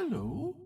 Hello?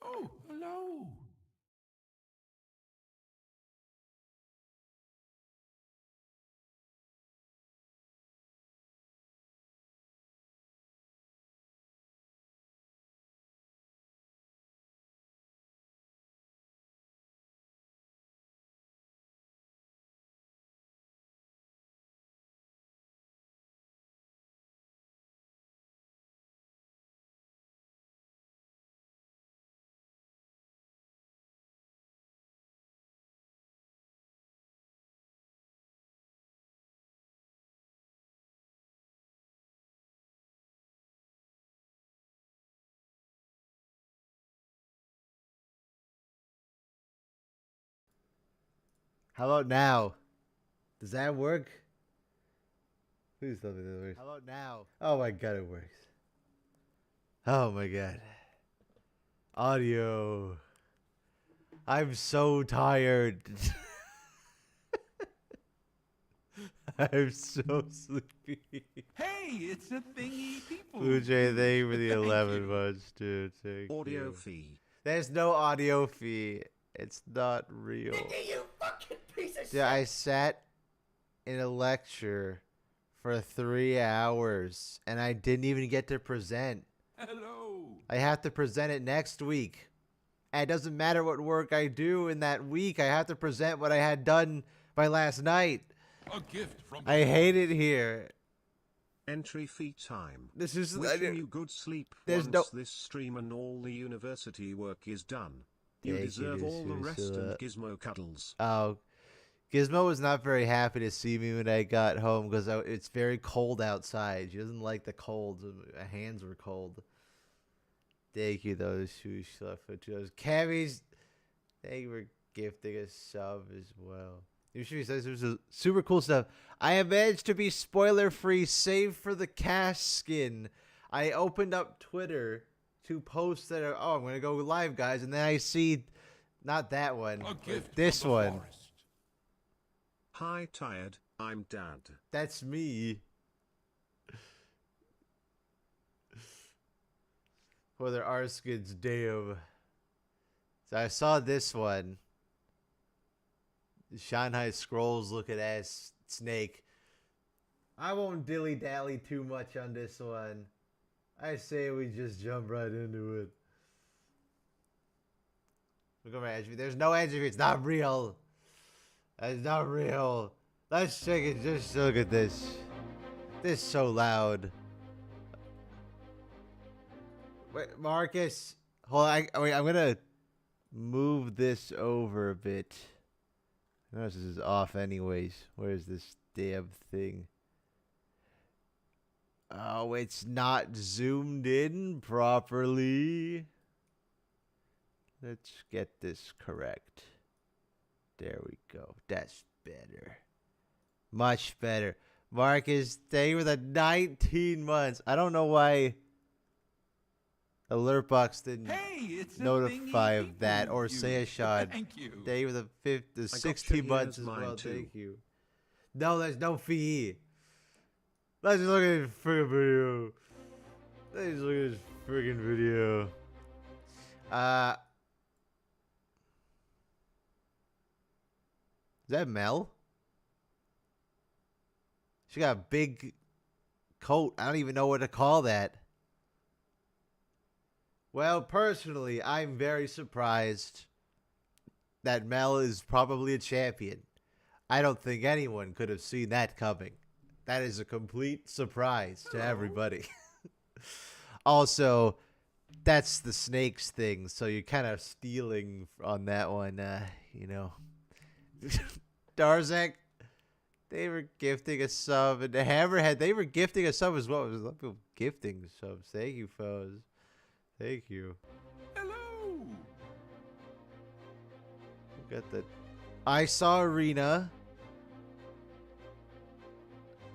Oh, hello. How about now? Does that work? Please tell me that works. How about now? Oh my god, it works. Oh my god. Audio. I'm so tired. I'm so sleepy. Hey, it's a thingy people. Blue Jay, thank you for the Thank 11 you. months, dude. Thank Audio you. fee. There's no audio fee. It's not real. You fucking piece of Dude, I sat in a lecture for 3 hours and I didn't even get to present. Hello. I have to present it next week. And it doesn't matter what work I do in that week. I have to present what I had done by last night. A gift from the I hate it here. Entry fee time. This is Wishing you good sleep there's once no this stream and all the university work is done. You Thank deserve you, all the rest and Susula. gizmo cuddles. Oh, Gizmo was not very happy to see me when I got home because it's very cold outside. She doesn't like the cold. Her hands were cold. Thank you, those shoes for those Cammy's. Thank you for gifting a sub as well. Usually says there's a super cool stuff. I have managed to be spoiler free, save for the cash skin. I opened up Twitter to post that. Oh, I'm gonna go live, guys, and then I see not that one, A but gift this from the one. forest. Hi tired, I'm Dad. That's me. For their Arskins, damn. So I saw this one. Shanghai Scrolls looking ass snake. I won't dilly dally too much on this one. I say we just jump right into it. Look at my entropy. There's no entropy. It's not real. It's not real. Let's check it. Just look at this. This is so loud. Wait, Marcus. Hold on. Wait, I'm gonna move this over a bit. Notice this is off anyways. Where's this damn thing? Oh, it's not zoomed in properly. Let's get this correct. There we go. That's better. Much better. Marcus, thank you for the 19 months. I don't know why Alertbox didn't It's notify a of that, or Sayashad. Thank you. Thank you for the I got 16 you, months here's as well. mine too. Thank you. No, there's no fee. Let's just look at this freaking video. Let's just look at this freaking video. Is that Mel? She got a big coat. I don't even know what to call that. Well, personally, I'm very surprised that Mel is probably a champion. I don't think anyone could have seen that coming. That is a complete surprise to everybody. Also, that's the snakes thing, so you're kind of stealing on that one, you know. Darzak, they were gifting a sub, and the Hammerhead, they were gifting a sub as well. It was a lot of people gifting subs. Thank you, foes. Thank you. Hello. We got the I saw Arena.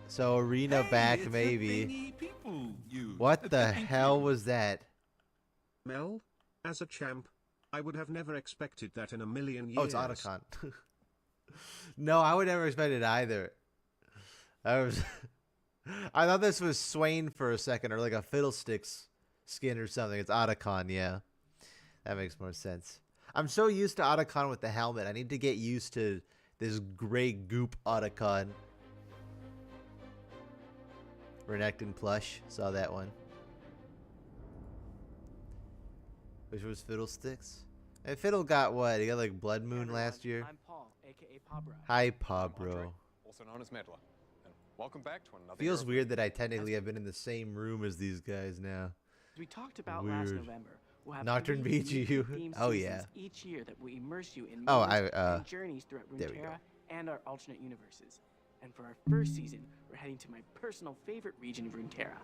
So Arena Hey, back it's a maybe. thingy people use. What the Thank hell you. was that? Mel, as a champ, I would have never expected that in a million years. Oh, it's Otacon. No, I would never expect it either. I thought this was Swain for a second, or like a Fiddlesticks skin or something. It's Otacon, yeah. That makes more sense. I'm so used to Otacon with the helmet. I need to get used to this gray goop Otacon. Renekton plush. Saw that one. Which was Fiddlesticks? And Fiddle got what? He got like Blood Moon last year? I'm Paul, aka Pabra. Hi, I'm Pabro. Andre, also known as Medler. And welcome back to another Feels year of weird that I technically have been in the same room as these guys now. As we talked about last Weird. November, we'll have Nocturne 3 unique BGU? themed Oh, seasons yeah. each year that will immerse you in Oh, moments I, and journeys throughout there we go. Runeterra and our alternate universes. And for our first season, we're heading to my personal favorite region of Runeterra.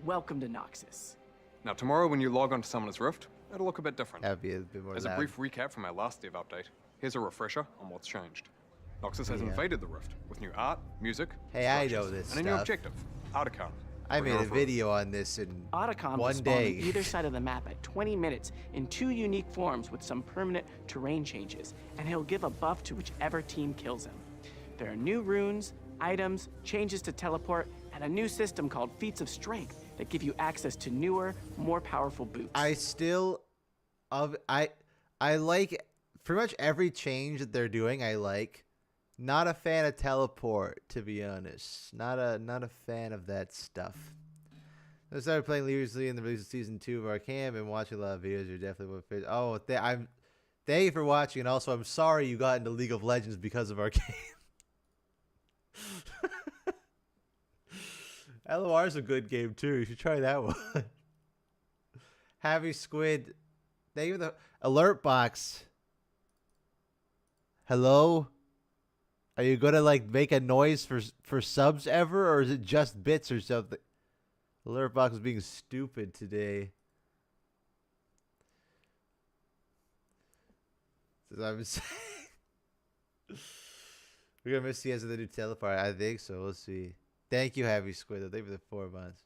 Welcome to Noxus. Now tomorrow when you log onto Summoner's Rift, it'll look a bit different. That'd be a bit more As loud. a brief recap from our last dev update, here's a refresher on what's changed. Noxus has Yeah. invaded the Rift with new art, music, Hey, I know structures, this and a new stuff. objective, Otacon. I Bring made her a over. video on this in Otacon will one spawn day. on either side of the map at 20 minutes in 2 unique forms with some permanent terrain changes, and he'll give a buff to whichever team kills him. There are new runes, items, changes to teleport, and a new system called Feats of Strength that give you access to newer, more powerful boots. I still I like pretty much every change that they're doing. I like. Not a fan of teleport, to be honest. Not a fan of that stuff. I started playing seriously in the release of season 2 of Arcane. Been watching a lot of videos. You're definitely one fit. Oh, thank you for watching, and also I'm sorry you got into League of Legends because of Arcane. LOR is a good game too. You should try that one. Heavy Squid. Thank you for the alert box. Hello? Are you gonna like make a noise for subs ever, or is it just bits or something? Alert box is being stupid today. So I'm saying we're gonna miss the answer to the new teleport. I think so. We'll see. Thank you, Heavy Squid. Thank you for the 4 months.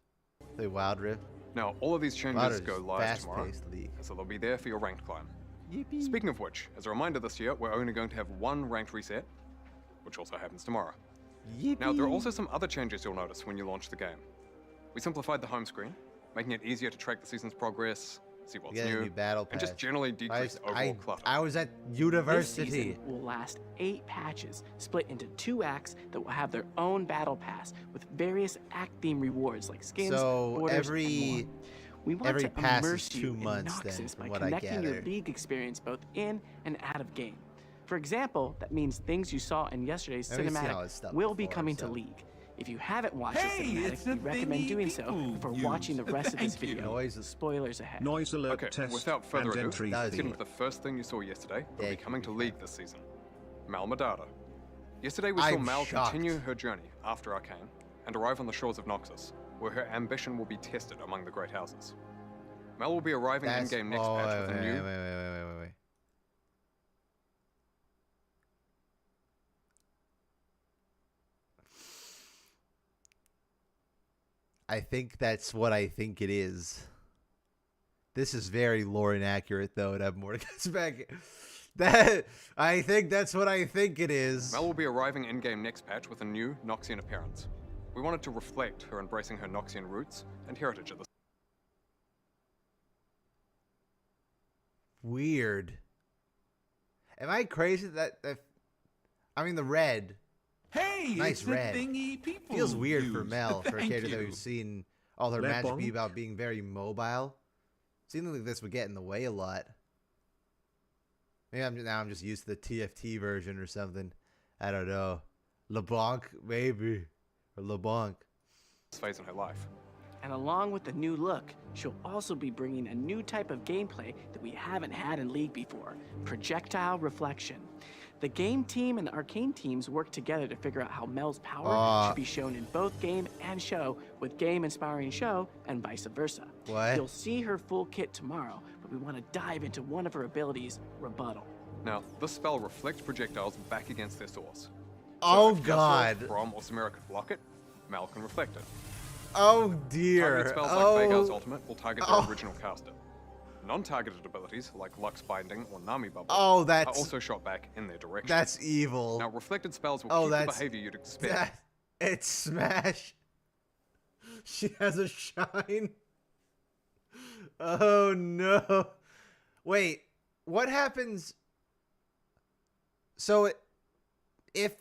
Play Wild Rift. Now all of these Wild changes Rift go is live tomorrow, fast-paced league. so they'll be there for your ranked climb. Yippee. Speaking of which, as a reminder this year, we're only going to have one ranked reset, which also happens tomorrow. Yippee. Now, there are also some other changes you'll notice when you launch the game. We simplified the home screen, making it easier to track the season's progress, see what's You got a new, new battle and just pass. generally decrease overall clutter. I was at This university. season will last 8 patches, split into 2 acts that will have their own battle pass with various act theme rewards like skins, So orders, every- and more. We want every to pass is immerse 2 you in months then, Noxus from by what I connecting your gather. league experience both in and out of game. For example, that means things you saw in yesterday's I've seen all this cinematic stuff will be before, coming so- to League. If you haven't watched Hey, the it's cinematic, a we recommend thingy doing so people before use. watching the rest of this Thank you. video. Noises. Spoilers ahead. Noise alert Okay, test without further and ado, entry That was let's get fee. into the first thing you saw yesterday will be Thank coming to you. League this season. Mal Madada. Yesterday we saw I'm Mal shocked. continue her journey after Arcane and arrive on the shores of Noxus, where her ambition will be tested among the Great Houses. Mal will be arriving in-game next oh, patch with a new... wait. I think that's what I think it is. This is very lore inaccurate, though, to have Mordecai's back. That I think that's what I think it is. Mal will be arriving in-game next patch with a new Noxian appearance. We wanted to reflect her embracing her Noxian roots and heritage at the Weird. Am I crazy that I mean the red? Hey, Nice it's the red. thingy people Feels weird for use. Mel, for a Thank character that you. we've seen all their Le magic be bon. about being very mobile. Seems like this would get in the way a lot. Maybe I'm just used to the TFT version or something. I don't know. LeBlanc, maybe. Or LeBlanc. phase in her life. And along with the new look, she'll also be bringing a new type of gameplay that we haven't had in League before, projectile reflection. The game team and the arcane teams work together to figure out how Mel's power should be shown in both game and show, with game inspiring show and vice versa. What? You'll see her full kit tomorrow, but we want to dive into one of her abilities, Rebuttal. Now, this spell reflects projectiles back against their source. Oh, if Yasuo, God. Braum, or Samira could block it, Mal can reflect it. Oh, Targeted dear. spells Oh. like Veigar's ultimate will target their Oh. original caster. Non-targeted abilities like Lux Binding or Nami Bubble Oh, are that's also shot back in their direction. that's evil. Now, reflected spells will Oh, keep the that's- behavior you'd expect. It's Smash. She has a shine. Oh no. Wait, what happens? So if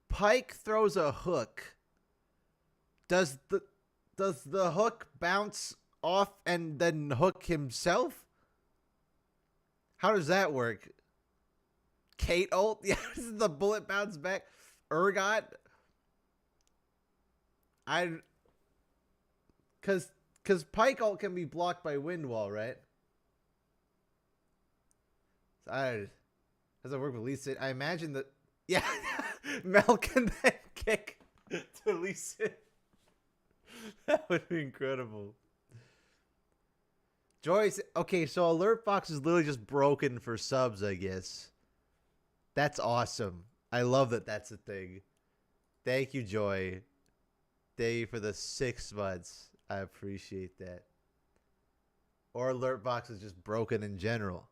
Pike throws a hook, does the hook bounce off and then hook himself? How does that work? Kate ult? Yeah, does the bullet bounce back? Urgot? Cause Pike ult can be blocked by wind wall, right? Does it work with Lee Sin? I imagine that. Yeah, Mel can then kick to Lee Sin. That would be incredible. Joyce, okay, so Alert Box is literally just broken for subs, I guess. That's awesome. I love that that's a thing. Thank you, Joy. Thank you for the 6 months. I appreciate that. Or Alert Box is just broken in general.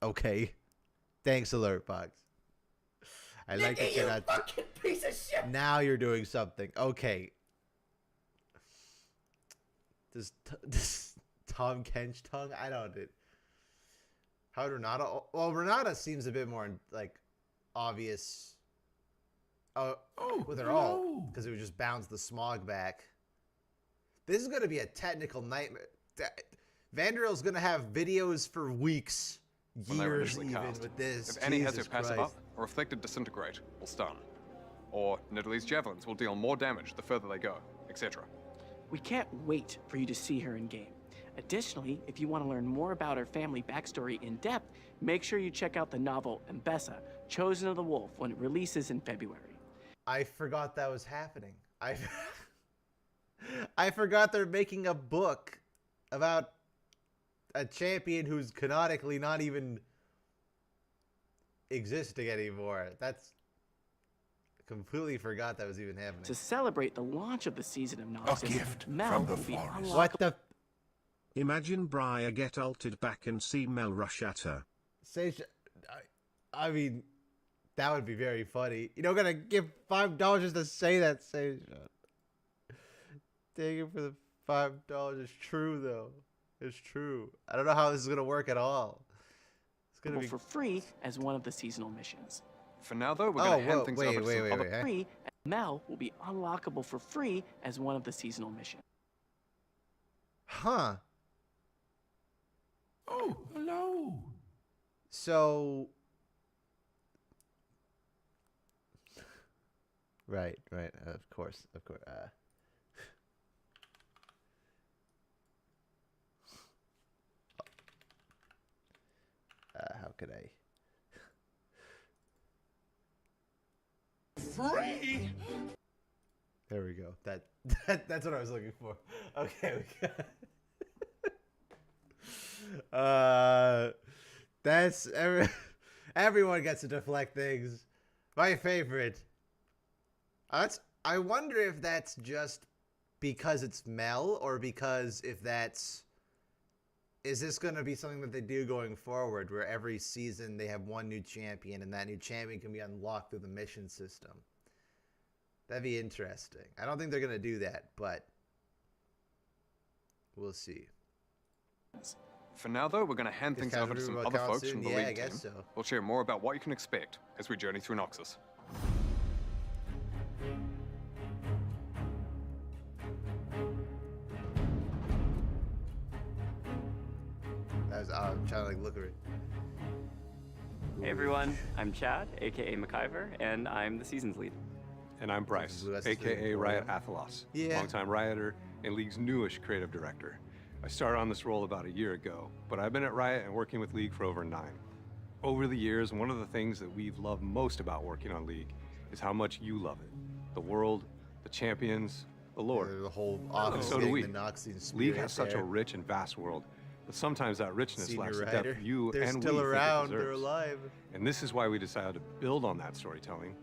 Okay. Thanks, Alert Box. I like that you're not. Fucking piece of shit. Now you're doing something. Okay. Does Tom Kench tongue? I don't. How Renata? Well, Renata seems a bit more like obvious. Oh, With her hello. all, because it would just bounce the smog back. This is going to be a technical nightmare. Vanderill's going to have videos for weeks, When they were years initially even cast. with this. If Annie has her Jesus passive Christ. up, a reflected disintegrate will stun. Or Nidalee's javelins will deal more damage the further they go, etc. We can't wait for you to see her in game. Additionally, if you want to learn more about her family backstory in depth, make sure you check out the novel Mbessa, Chosen of the Wolf, when it releases in February. I forgot that was happening. I forgot they're making a book about a champion who's canonically not even existing anymore. That's completely forgot that was even happening. To celebrate the launch of the season of Noxus, gift Mel from the will be forest. unlockable. What the Imagine Briar get ulted back and see Mel rush at her. Sage? I mean, that would be very funny. You don't gotta give $5 just to say that, Sage. Thank you for the $5. It's true though. It's true. I don't know how this is gonna work at all. It's gonna be for free as one of the seasonal missions. For now, though, we're going to hand whoa, things wait, over to some other... Eh? Free, Mel will be unlockable for free as one of the seasonal missions. Huh. Oh, hello. So right, of course. How could I? Free. There we go. That's what I was looking for. Okay, we got. That's everyone gets to deflect things. My favorite. I wonder if that's just because it's Mel, or because if that's. Is this going to be something that they do going forward, where every season they have one new champion, and that new champion can be unlocked through the mission system? That'd be interesting. I don't think they're going to do that, but we'll see. For now, though, we're going to hand things over to some other folks from the Yeah, I league guess team. so. We'll share more about what you can expect as we journey through Noxus. I'm trying to like look at it. Hey everyone, I'm Chad, aka McIver, and I'm the seasons lead. And I'm Bryce, Blue, that's aka pretty Riot cool. Athalos, Yeah. longtime Rioter and League's newish creative director. I started on this role about a year ago, but I've been at Riot and working with League for over 9. Over the years, one of the things that we've loved most about working on League is how much you love it. The world, the champions, the lore. The whole office So do getting we. the Noxian spirit League has such a there. rich and vast world, but sometimes that richness Senior lacks the writer. depth you They're and still we around. think it They're deserves. alive. And this is why we decided to build on that storytelling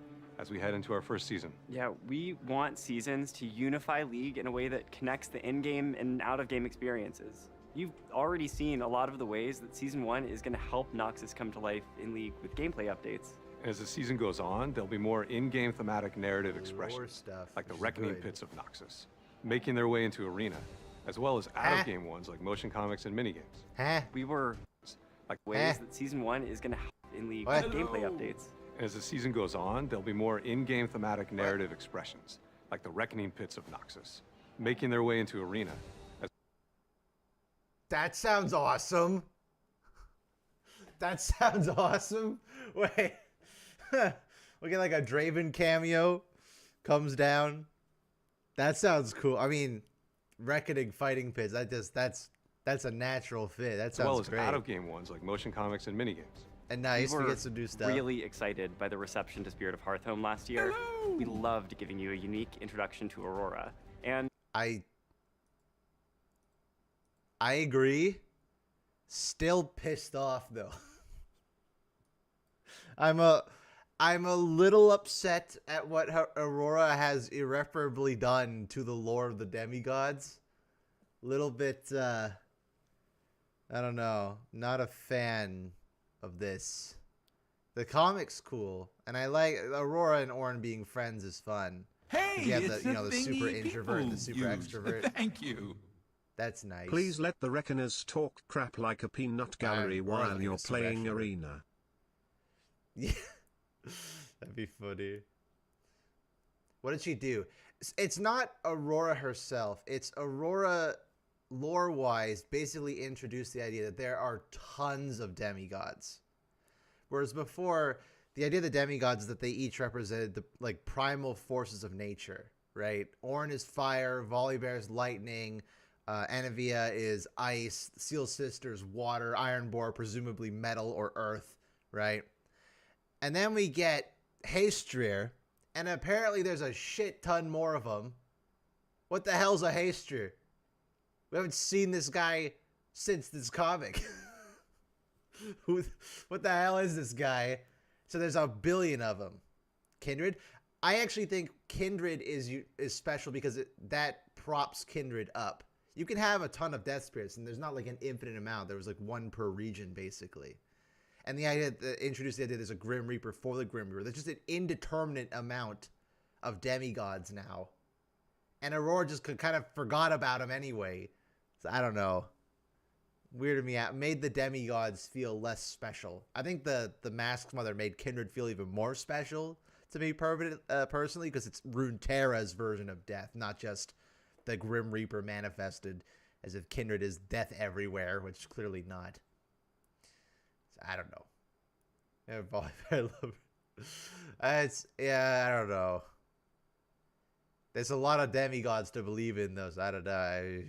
as we head into our first season. Yeah, we want seasons to unify League in a way that connects the in-game and out-of-game experiences. You've already seen a lot of the ways that Season 1 is going to help Noxus come to life in League with gameplay updates. As the season goes on, there'll be more in-game thematic narrative Lore expressions, stuff, like the which is Reckoning good. Pits of Noxus, making their way into Arena, as well as out-of-game ones like motion comics and minigames. Huh? We were Like ways that Season 1 is going to help in League What? with gameplay updates. as the season goes on, there'll be more in-game thematic narrative expressions, like the Reckoning Pits of Noxus, making their way into Arena, as That sounds awesome. That sounds awesome. Wait. We get like a Draven cameo. Comes down. That sounds cool. I mean, Reckoning Fighting Pits. That's a natural fit. That as well sounds as great. out-of-game ones like motion comics and minigames. And nice We to were get some new stuff. really excited by the reception to Spirit of Hearthhome last year. We loved giving you a unique introduction to Aurora. And I agree. Still pissed off though. I'm a little upset at what Aurora has irreparably done to the lore of the demigods. Little bit I don't know, not a fan of this. The comic's cool, and I like Aurora and Ornn being friends is fun. Hey, You have it's the, you know, a the super thingy introvert and the people super use. extrovert. Thank you. That's nice. Please let the Reckoners talk crap like a peanut gallery We're only while you're gonna super playing extrovert. Arena. Yeah, that'd be funny. What did she do? It's not Aurora herself. It's Aurora, lore-wise, basically introduced the idea that there are tons of demigods. Whereas before, the idea of the demigods is that they each represented the like primal forces of nature, right? Ornn is fire, Volibear is lightning, Anivia is ice, Seal Sisters water, Ironbore presumably metal or earth, right? And then we get Haestrir, and apparently there's a shit ton more of them. What the hell's a Haestrir? We haven't seen this guy since this comic. What the hell is this guy? So there's a billion of them. Kindred? I actually think Kindred is special because that props Kindred up. You can have a ton of Death Spirits, and there's not like an infinite amount. There was like one per region, basically. And the idea that introduced the idea there's a Grim Reaper for the Grim Reaper. There's just an indeterminate amount of demigods now. And Aurora just kind of forgot about him anyway. So I don't know. Weirded me out. Made the demigods feel less special. I think the Masked Mother made Kindred feel even more special to me personally, because it's Runeterra's version of death, not just the Grim Reaper manifested as if Kindred is death everywhere, which clearly not. So I don't know. I love it. I don't know. There's a lot of demigods to believe in, though. So I don't know.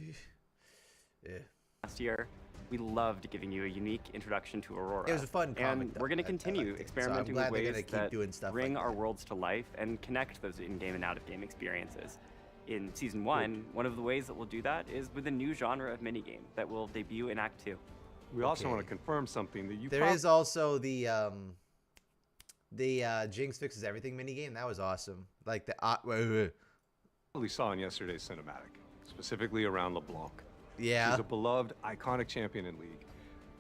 Yeah. last year, we loved giving you a unique introduction to Aurora. It was a fun comic, And though. we're going to I continue liked it. So I'm experimenting glad with they're ways gonna keep that doing stuff bring like our that. worlds to life and connect those in-game and out-of-game experiences. In Season 1, one of the ways that we'll do that is with a new genre of minigame that will debut in Act 2. We also Okay. want to confirm something that you There is also the Jinx Fixes Everything minigame. That was awesome. Like the wait. probably saw in yesterday's cinematic, specifically around LeBlanc. Yeah. She's a beloved, iconic champion in League,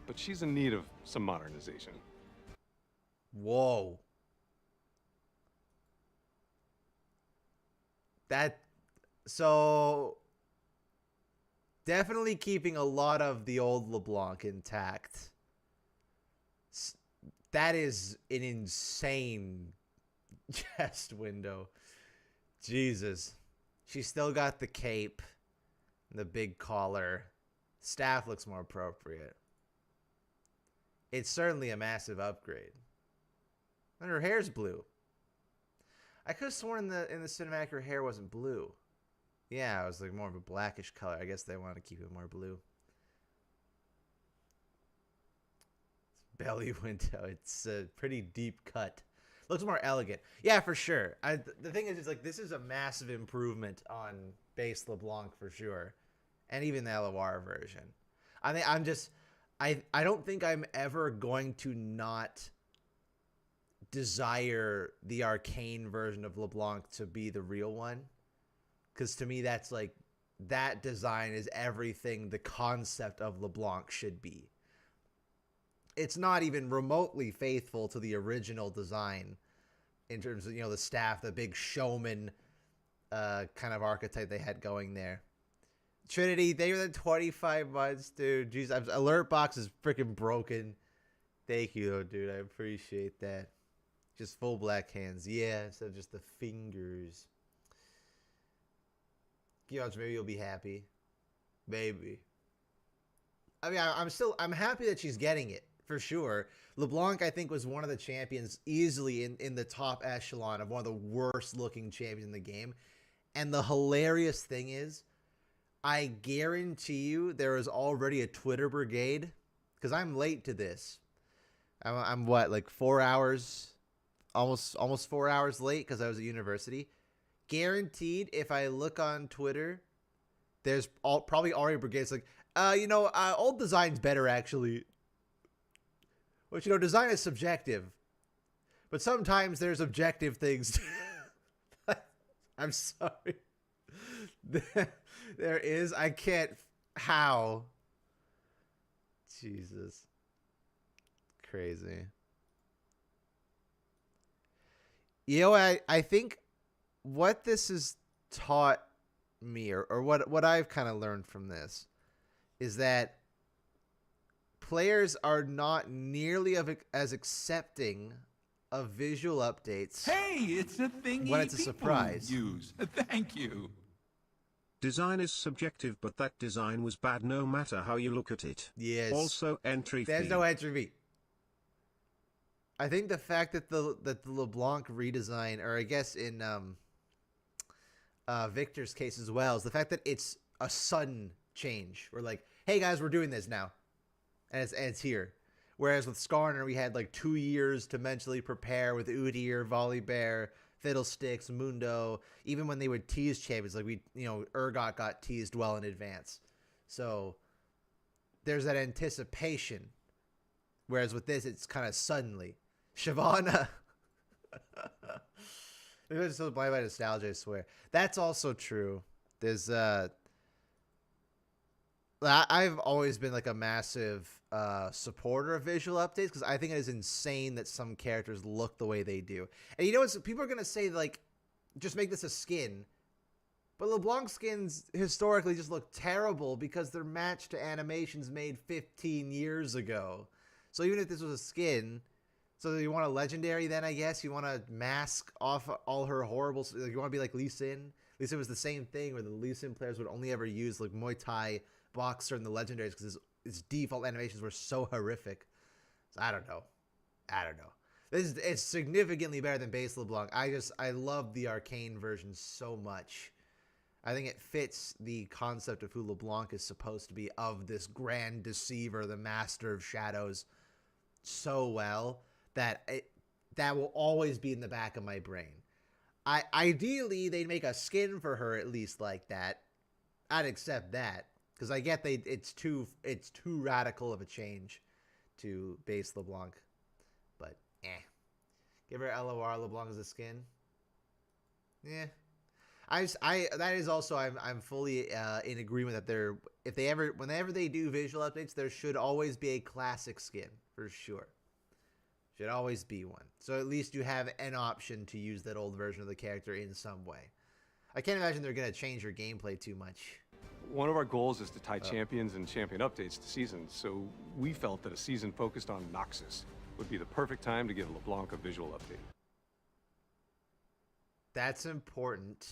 but she's in need of some modernization. Whoa. Definitely keeping a lot of the old LeBlanc intact. That is an insane chest window. Jesus. She's still got the cape and the big collar. Staff looks more appropriate. It's certainly a massive upgrade. And her hair's blue. I could have sworn in the cinematic her hair wasn't blue. Yeah, it was like more of a blackish color. I guess they wanted to keep it more blue. Belly window. It's a pretty deep cut. Looks more elegant. Yeah, for sure. The thing is, like, this is a massive improvement on base LeBlanc for sure, and even the LOR version. I think I don't think I'm ever going to not desire the arcane version of LeBlanc to be the real one, because to me that's like, that design is everything the concept of LeBlanc should be. It's not even remotely faithful to the original design in terms of, you know, the staff, the big showman kind of archetype they had going there. Trinity, they were the 25 months, dude. Jeez, alert box is freaking broken. Thank you, though, dude. I appreciate that. Just full black hands. Yeah, instead of just the fingers. Gions, maybe you'll be happy. Maybe. I mean, I'm happy that she's getting it, for sure. LeBlanc, I think, was one of the champions easily in the top echelon of one of the worst looking champions in the game. And the hilarious thing is, I guarantee you there is already a Twitter brigade, because I'm late to this. I'm what, like 4 hours, almost 4 hours late because I was at university. Guaranteed, if I look on Twitter, there's probably already brigades like, old design's better actually. Which, you know, design is subjective, but sometimes there's objective things. I'm sorry. There is. I can't. How? Jesus. Crazy. You know, I think what this has taught me, or what I've kind of learned from this, is that players are not nearly as accepting of visual updates. Hey, it's a thing when it's a people surprise. use. Thank you. Design is subjective, but that design was bad no matter how you look at it. Yes. Also, entry fee. There's no entry fee. I think the fact that the LeBlanc redesign, or I guess in Victor's case as well, is the fact that it's a sudden change. We're like, hey guys, we're doing this now, and it's here. Whereas with Skarner, we had like 2 years to mentally prepare with Udyr, Volibear, Fiddlesticks, Mundo. Even when they would tease champions, like Urgot got teased well in advance. So there's that anticipation. Whereas with this, it's kind of suddenly. Shyvana. It was so blind by nostalgia, I swear. That's also true. There's I've always been like a massive supporter of visual updates, because I think it is insane that some characters look the way they do. And you know what? People are going to say, like, just make this a skin. But LeBlanc skins historically just look terrible because they're matched to animations made 15 years ago. So even if this was a skin, so you want a legendary then, I guess? You want to mask off all her horrible... Like, you want to be like Lee Sin? Lee Sin was the same thing, where the Lee Sin players would only ever use like Muay Thai, Boxer, and the legendaries because its default animations were so horrific. So I don't know. It's significantly better than base LeBlanc. I love the arcane version so much. I think it fits the concept of who LeBlanc is supposed to be, of this grand deceiver, the master of shadows, so well that that will always be in the back of my brain. Ideally, they'd make a skin for her at least like that. I'd accept that, because I get it's too radical of a change to base LeBlanc. But give her LOR LeBlanc as a skin. Yeah. That is also, I'm fully in agreement that whenever they do visual updates, there should always be a classic skin for sure. Should always be one. So at least you have an option to use that old version of the character in some way. I can't imagine they're gonna change your gameplay too much. one of our goals is to tie champions and champion updates to seasons, so we felt that a season focused on Noxus would be the perfect time to give LeBlanc a visual update. That's important.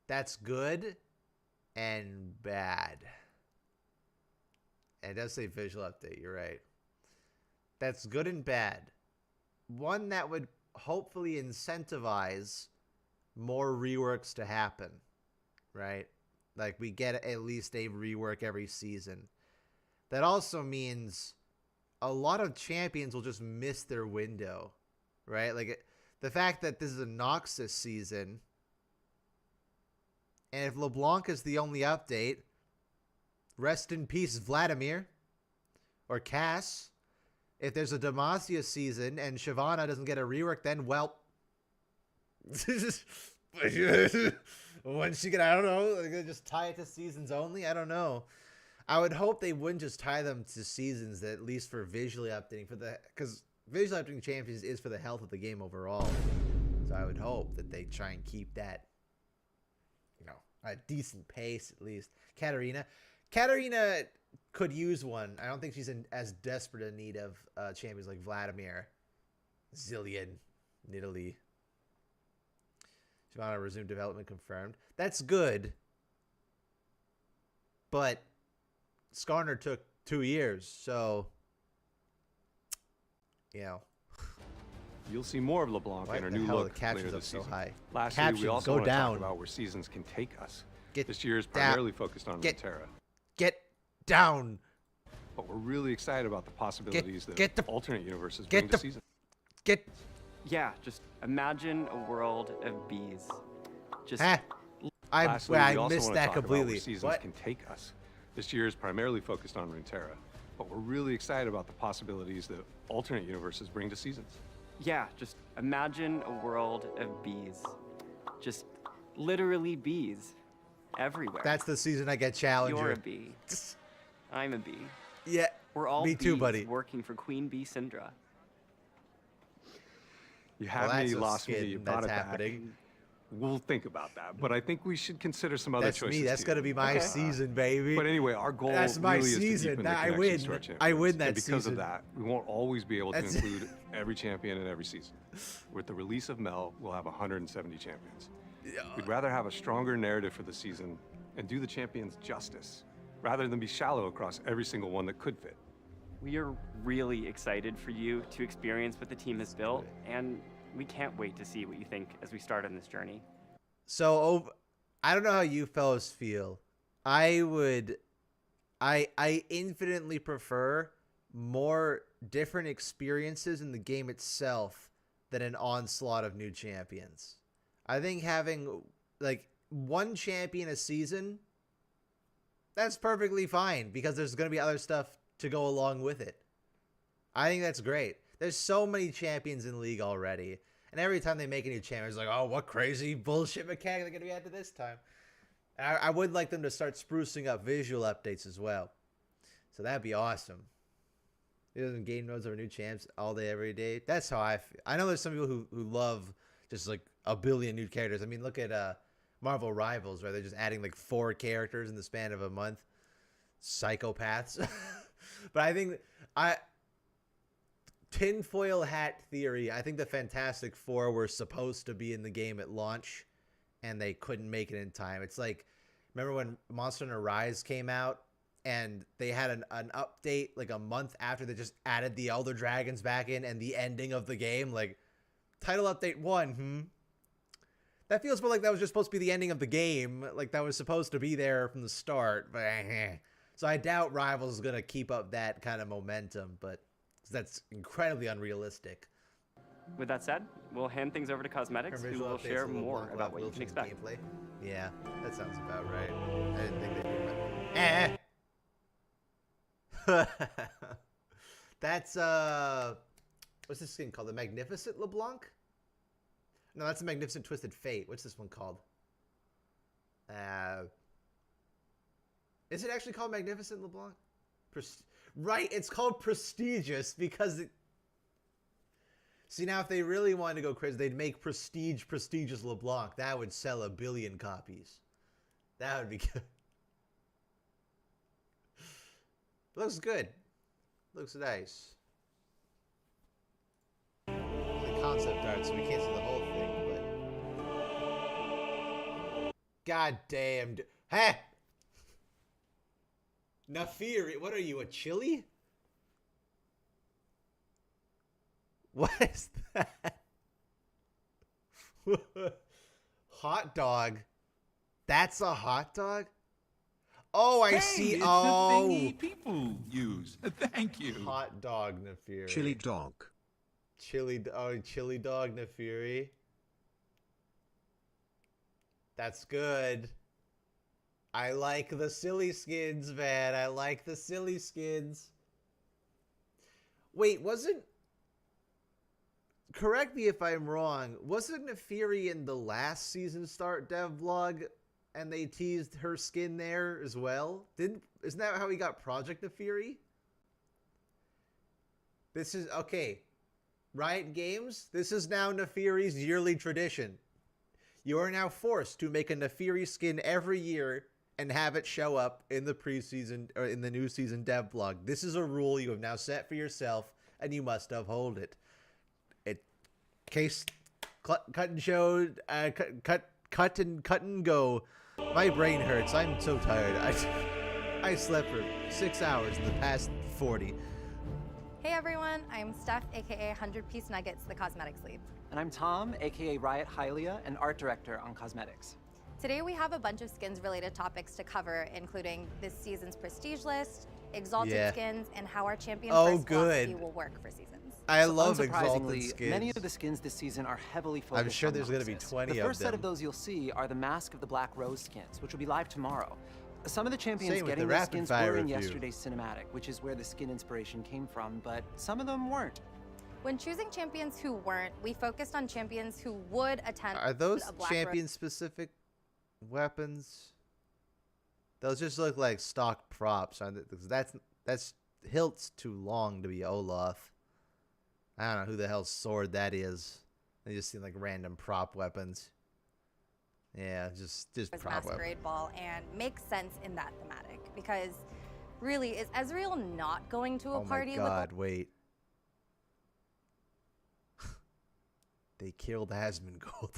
That's good and bad. And it does say visual update, you're right. That's good and bad. One that would hopefully incentivize more reworks to happen, right? Like we get at least a rework every season. That also means a lot of champions will just miss their window, right? Like the fact that this is a Noxus season, and if LeBlanc is the only update, rest in peace Vladimir or Cass. If there's a Demacia season and Shyvana doesn't get a rework, then well, when's she gonna? I don't know. They're gonna just tie it to seasons only. I don't know. I would hope they wouldn't just tie them to seasons, that at least for visually updating, because visually updating champions is for the health of the game overall. So I would hope that they try and keep that, a decent pace at least. Katarina could use one. I don't think she's in as desperate a need of champions like Vladimir, Zillion, Nidalee. Shyvana resumed development confirmed. That's good. But Skarner took 2 years, so You'll see more of LeBlanc Why and her the new hell are look the captions later up this so season. high? Lastly, Captions, we also go want to down. talk about where seasons can take us. Get This year is down. primarily focused on Get- Runeterra, Get down. but we're really excited about the possibilities get that the- alternate universes get bring the- to season. Get. Yeah, just imagine a world of bees. Just Lastly, I we also missed want to that talk about completely. where seasons What? can take us. This year is primarily focused on Runeterra, but we're really excited about the possibilities that alternate universes bring to seasons. yeah, just imagine a world of bees. Just literally bees everywhere. That's the season I get Challenger. You're a bee. I'm a bee. Yeah. We're all me bees too, buddy. working for Queen Bee Syndra. You have that's me, a lost me, skit you that's brought it happening. back. We'll think about that, but I think we should consider some other That's choices me. That's too. gonna be my season, baby. But anyway, our goal That's my really season. is to deepen the I connections to win. our champions. I win that and because season. of that, we won't always be able to That's- include every champion in every season. With the release of Mel, we'll have 170 champions. We'd rather have a stronger narrative for the season and do the champions justice, rather than be shallow across every single one that could fit. We are really excited for you to experience what the team has built, and we can't wait to see what you think as we start on this journey. So I don't know how you fellas feel. I infinitely prefer more different experiences in the game itself than an onslaught of new champions. I think having like one champion a season, that's perfectly fine because there's going to be other stuff to go along with it. I think that's great. There's so many champions in League already. And every time they make a new champion, it's like, oh, what crazy bullshit mechanic they're going to be added this time. And I would like them to start sprucing up visual updates as well. So that'd be awesome. Using game modes over new champs all day, every day. That's how I feel. I know there's some people who love just like a billion new characters. I mean, look at Marvel Rivals, right? They're just adding like 4 characters in the span of a month. Psychopaths. But I think tinfoil hat theory. I think the Fantastic Four were supposed to be in the game at launch, and they couldn't make it in time. It's like, remember when Monster Hunter Rise came out, and they had an update like a month after they just added the Elder Dragons back in and the ending of the game, like title update 1. That feels more like that was just supposed to be the ending of the game, like that was supposed to be there from the start. But so I doubt Rivals is gonna keep up that kind of momentum, but that's incredibly unrealistic. With that said, we'll hand things over to Cosmetics, who Visual will updates share a little more blank about what you Wilson's can expect. Gameplay. Yeah, that sounds about right. I didn't think they'd do That's what's this skin called? The Magnificent LeBlanc? No, that's the Magnificent Twisted Fate. What's this one called? Is it actually called Magnificent LeBlanc? Right, it's called Prestigious because it... See, now if they really wanted to go crazy, they'd make Prestigious LeBlanc. That would sell 1 billion copies. That would be good. Looks good. Looks nice. It's a concept art, so we can't see the whole thing, but... God damn. Hey! Nafiri, what are you, a chili? What is that? Hot dog. That's a hot dog? Oh, I Hey, see. it's Oh, the thingy people use. Thank you. hot dog Nafiri. Chili dog. Chili dog Nafiri. That's good. I like the silly skins, man. I like the silly skins. Wait, wasn't... Correct me if I'm wrong. Wasn't Nefiri in the last season start dev vlog and they teased her skin there as well? Isn't that how he got Project Nefiri? This is... Okay. Riot Games, this is now Nefiri's yearly tradition. You are now forced to make a Nefiri skin every year and have it show up in the preseason or in the new season dev vlog. This is a rule you have now set for yourself, and you must uphold it. Case cut and show, cut and go. My brain hurts. I'm so tired. I slept for 6 hours in the past 40. Hey everyone, I'm Steph, aka 100 Piece Nuggets, the cosmetics lead. And I'm Tom, aka Riot Hylia, an art director on cosmetics. Today we have a bunch of skins related topics to cover, including this season's prestige list, exalted skins, and how our champion first philosophy will work for seasons. I love exalted Unsurprisingly, skins. many of the skins this season are heavily focused I'm sure on there's going to be Noxus. 20 of them. The first set of those you'll see are the Mask of the Black Rose skins, which will be live tomorrow. Some of the champions Same with getting the those rapid skins fire were in review. yesterday's cinematic, which is where the skin inspiration came from, but some of them weren't. When choosing champions who weren't, we focused on champions who would attend Are those a Black champion-specific weapons? Those just look like stock props. That's hilt's too long to be Olaf. I don't know who the hell's sword that is. They just seem like random prop weapons. Yeah, just prop weapons. Masquerade Ball, and makes sense in that thematic because really, is Ezreal not going to a party Oh my god, wait. They killed Asmongold.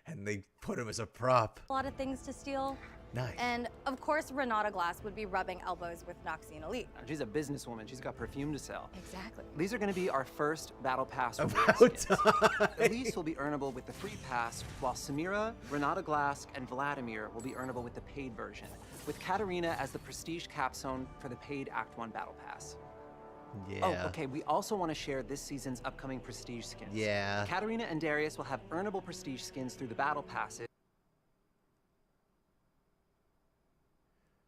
And they put him as a prop. a lot of things to steal? Nice. And of course, Renata Glass would be rubbing elbows with Noxian Elite. She's a businesswoman. She's got perfume to sell. Exactly. These are going to be our first Battle Pass About reward skins. time. Elise will be earnable with the free pass, while Samira, Renata Glass, and Vladimir will be earnable with the paid version, with Katarina as the prestige capstone for the paid Act 1 Battle Pass. Yeah. Oh, okay, we also want to share this season's upcoming prestige skins. Yeah. Katarina and Darius will have earnable prestige skins through the Battle Passes.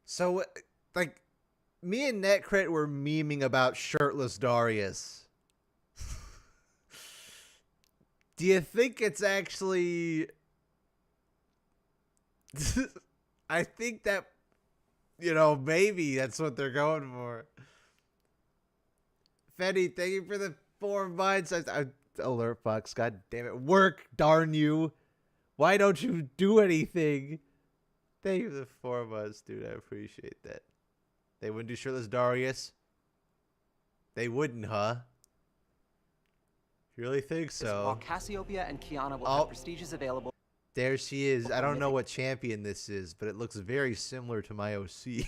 So, like, me and Netcrit were memeing about shirtless Darius. Do you think it's actually... I think that, maybe that's what they're going for. Fetty, thank you for the 4 months. Alert Fox, god damn it. Work, darn you. Why don't you do anything? Thank you for the 4 months, dude. I appreciate that. They wouldn't do shirtless Darius? They wouldn't, huh? You really think so? While Cassiopeia and Kiana will have prestiges available. There she is. I don't know what champion this is, but it looks very similar to my OC.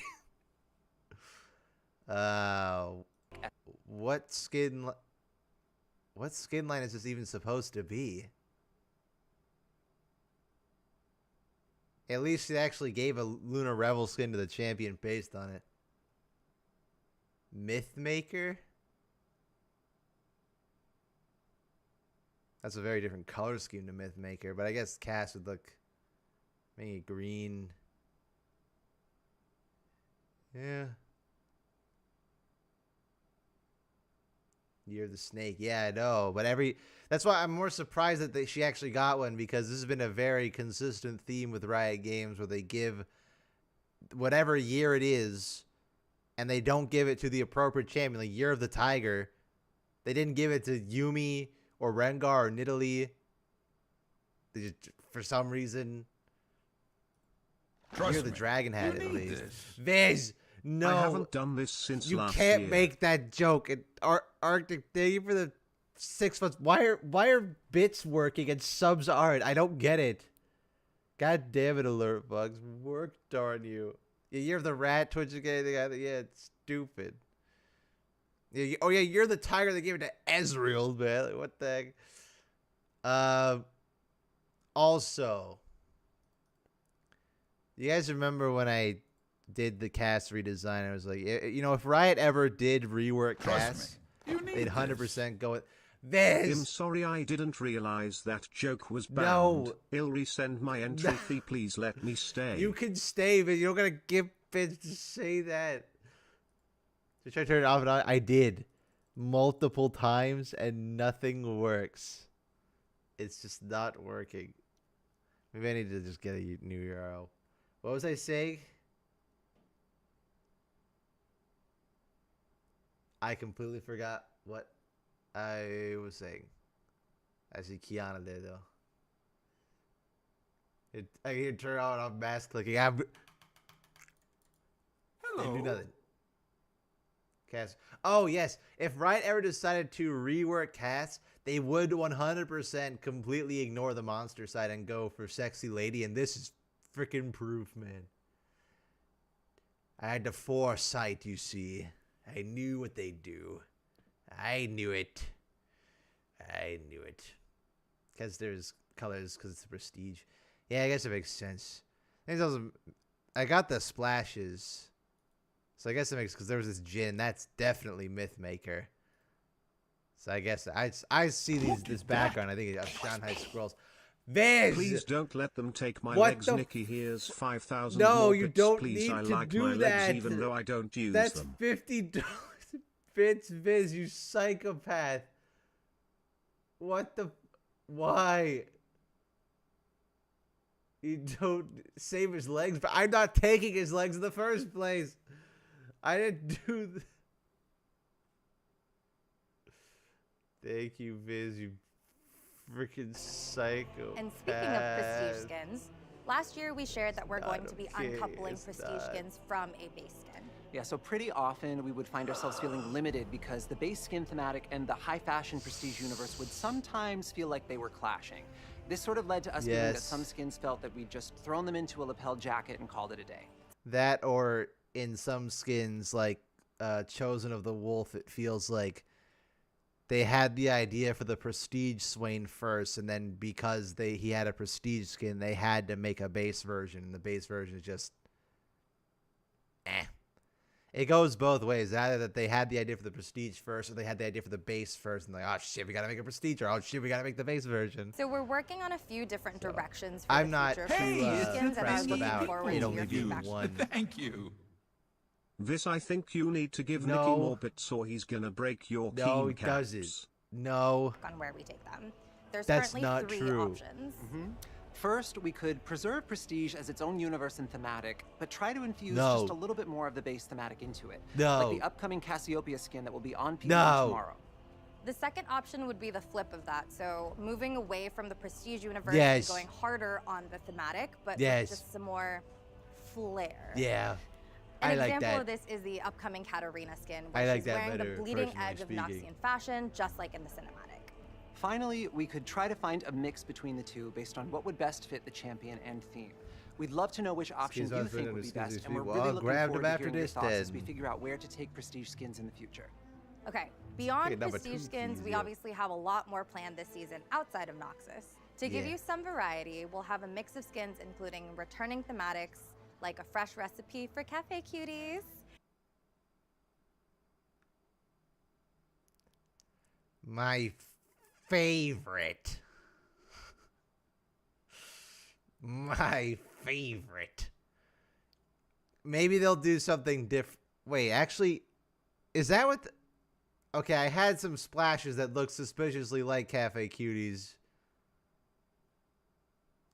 What skin line is this even supposed to be? At least it actually gave a Luna Revel skin to the champion based on it. Mythmaker? That's a very different color scheme to Mythmaker, but I guess Cass would look maybe green. Yeah. Year of the Snake. Yeah, I know. But that's why I'm more surprised that she actually got one, because this has been a very consistent theme with Riot Games where they give whatever year it is and they don't give it to the appropriate champion. Like Year of the Tiger, they didn't give it to Yuumi or Rengar or Nidalee. They just, for some reason. Trust You're the me, dragon hat you at need least. this. Viz, no. I haven't done this since You last can't year. make that joke. Arctic, thank you for the 6 months. Why are bits working and subs aren't? I don't get it. God damn it, Alert Bugs. Work darn you. Yeah, you're the rat Twitch again. Yeah, it's stupid. Yeah, oh yeah, you're the tiger that gave it to Ezreal, man. Like, what the heck? Also, you guys remember when I did the cast redesign? I was like, you know, if Riot ever did rework casts, they'd 100% go with this. I'm sorry, I didn't realize that joke was banned. No. I'll resend my entry fee. Please let me stay. You can stay, but you're gonna give Fitz to say that. So try to turn it off and on. I did multiple times and nothing works. It's just not working. Maybe I need to just get a new URL. What was I saying? I completely forgot what I was saying. I see Kiana there though. I can turn on and off mask clicking. I do nothing. Cast. Oh yes, if Riot ever decided to rework casts, they would 100% completely ignore the monster side and go for sexy lady, and this is freaking proof, man. I had the foresight, you see. I knew what they'd do. I knew it. I knew it. Because there's colors, because it's a prestige. Yeah, I guess it makes sense. I got the splashes. So I guess it makes, because there was this Jhin. That's definitely Mythmaker. So I guess I see this background. I think it's Shanghai Scrolls. Viz! Please don't let them take my What legs, the Nikki. Here's 5,000 No, more you bits, don't please. need I to like do my that. legs even though I don't use That's them. $50 bits, Viz, you psychopath. What the... Why? You don't save his legs, but I'm not taking his legs in the first place. I didn't do Thank you, Viz, you freaking psycho. And speaking of prestige skins, last year we shared that we're going to be uncoupling prestige skins from a base skin. Yeah, so pretty often we would find ourselves feeling limited because the base skin thematic and the high fashion prestige universe would sometimes feel like they were clashing. This sort of led to us feeling that some skins felt that we'd just thrown them into a lapel jacket and called it a day. That, or in some skins like Chosen of the Wolf, it feels like they had the idea for the prestige Swain first, and then because he had a prestige skin, they had to make a base version, and the base version is just It goes both ways. Either that they had the idea for the prestige first, or they had the idea for the base first, and like, oh shit, we gotta make a prestige, or oh shit, we gotta make the base version. So we're working on a few different directions for I'm the not future too prestige skins, and I'm impressed looking about forward it to only your being feedback. one. Thank you. This, I think you need to give No. Nicky more bits or he's gonna break your No, he keycaps. doesn't. No. On where we take them. There's That's currently not 3 true. options. First, we could preserve Prestige as its own universe and thematic, but try to infuse No. just a little bit more of the base thematic into it. No. Like the upcoming Cassiopeia skin that will be on P1 No. tomorrow. The second option would be the flip of that. So moving away from the prestige universe Yes. and going harder on the thematic, but Yes. with just some more flair. Yeah. An I like example that. of this is the upcoming Katarina skin, I where like she's that wearing better, the bleeding personally edge of speaking. Noxian fashion, just like in the cinematic. Finally, we could try to find a mix between the two based on what would best fit the champion and theme. We'd love to know which option Excuse you us, think would be excuse best, these and we're people. really I'll looking grab forward them to after hearing your this thoughts as we then. figure out where to take prestige skins in the future. Okay, beyond Okay, number prestige 2, skins, please, we yeah. obviously have a lot more planned this season outside of Noxus. To give Yeah. you some variety, we'll have a mix of skins including returning thematics, like a fresh recipe for Cafe Cuties. My favorite. My favorite. Maybe they'll do something different. Wait, actually, is that what... Okay, I had some splashes that look suspiciously like Cafe Cuties.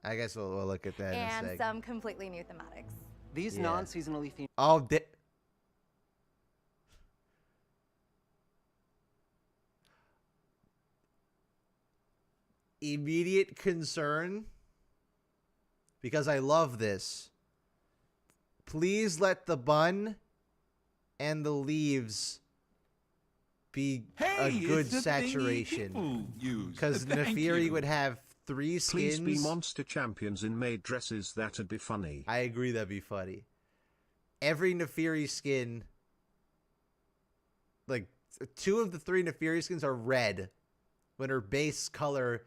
I guess we'll look at that in a And second. some completely new thematics. These Yeah. non-seasonally themed Oh, immediate concern, because I love this. please let the bun and the leaves be a good saturation. Because Nefiri would have 3 skins. Please be monster champions in maid dresses. That'd be funny. I agree, that'd be funny. Every Nefiri skin, like 2 of the 3 Nefiri skins are red, when her base color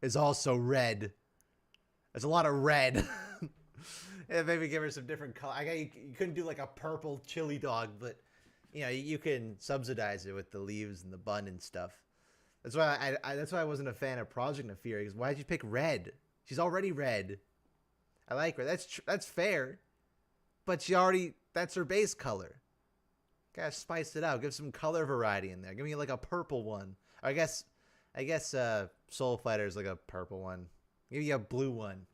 is also red. There's a lot of red. And maybe give her some different color. You couldn't do like a purple chili dog, but you know you can subsidize it with the leaves and the bun and stuff. That's why I wasn't a fan of Project Nefiri. Because why'd you pick red? She's already red. I like red. That's fair, but that's her base color. Gotta spice it out. Give some color variety in there. Give me like a purple one. I guess Soul Fighter is like a purple one. Give me a blue one.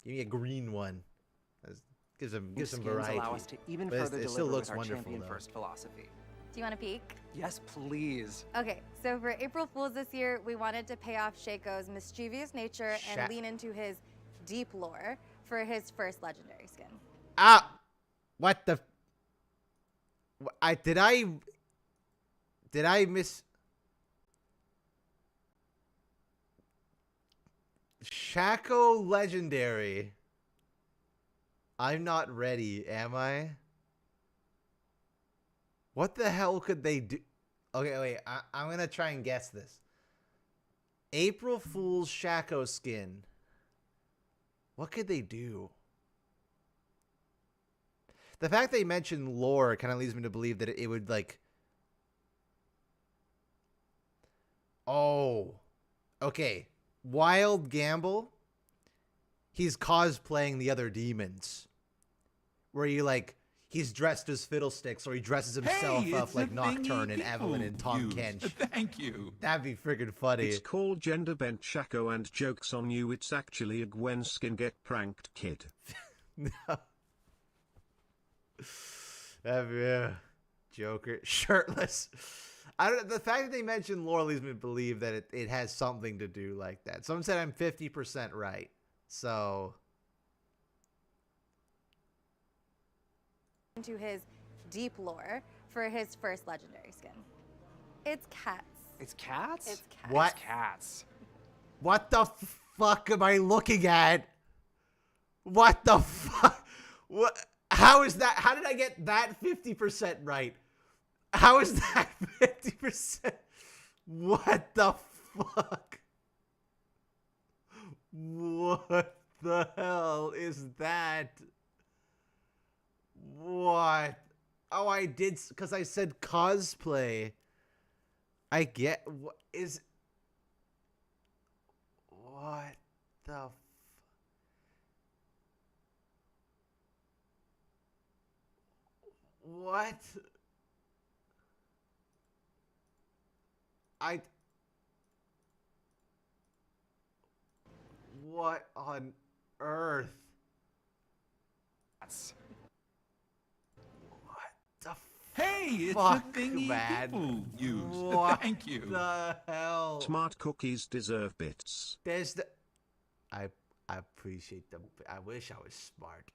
Give me a green one. Give some variety. Allow us to even but further it still deliver looks with our wonderful, champion though. first philosophy. Do you want to peek? Yes, please. Okay, so for April Fool's this year, we wanted to pay off Shaco's mischievous nature and lean into his deep lore for his first legendary skin. Ah! What the... Did I miss... Shaco Legendary. I'm not ready, am I? What the hell could they do? Okay, wait. I'm going to try and guess this. April Fool's Shaco skin. What could they do? The fact they mentioned lore kind of leads me to believe that it would like... Oh. Okay. Wild Gamble. He's cosplaying the other demons. Where you like... He's dressed as Fiddlesticks, or he dresses himself up like Nocturne and Evelyn and Tom Kench. Thank you. That'd be freaking funny. It's called Gender Bent Shaco and Jokes on You. It's actually a Gwen skin. Get pranked, kid. No. Yeah. Joker. Shirtless. I don't. The fact that they mentioned lore leads me to believe that it has something to do like that. Someone said I'm 50% right. So... into his deep lore for his first legendary skin. It's cats. It's cats? It's cats. What? It's cats. What the fuck am I looking at? What the fuck? What? How is that? How did I get that 50% right? How is that 50%? What the fuck? What the hell is that? What? Oh, I did, because I said cosplay. I get, what is, what the what? What on earth? Hey, it's Fuck, the thingy man. people use. What Thank you. the hell? Smart cookies deserve bits. There's the... I appreciate them. I wish I was smart.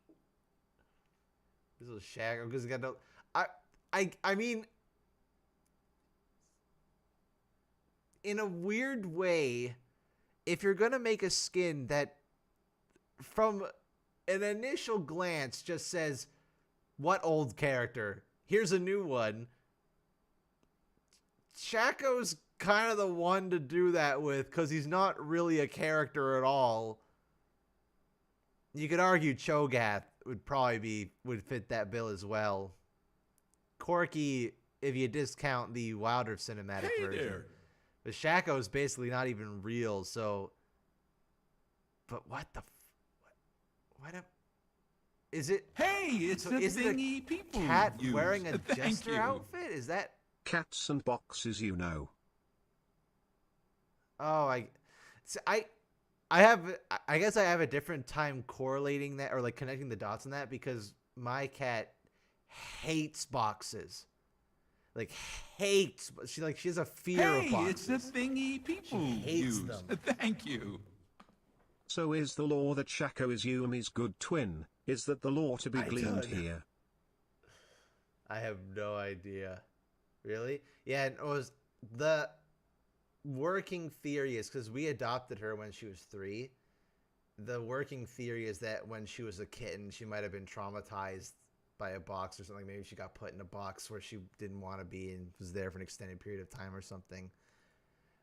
This little Shaco, because got no... I mean... In a weird way, if you're gonna make a skin that, from an initial glance, just says, what old character? Here's a new one. Shaco's kind of the one to do that with, because he's not really a character at all. You could argue Cho'Gath would fit that bill as well. Corki, if you discount the Wilder cinematic version. There. But Shaco's basically not even real, so... But what the... What is it... Hey, it's the is it thingy a people cat use. wearing a Thank jester you. outfit? Is that... Cats and boxes, you know. Oh, I guess I have a different time correlating that, or like connecting the dots on that, because my cat hates boxes. Like hates. She has a fear of Hey, boxes. it's the thingy people hates use. them. Thank you. So is the law that Shaco is Yumi's good twin. Is that the lore to be gleaned here? I have no idea. Really? Yeah, it was the working theory is because we adopted her when she was 3. The working theory is that when she was a kitten, she might have been traumatized by a box or something. Maybe she got put in a box where she didn't want to be and was there for an extended period of time or something.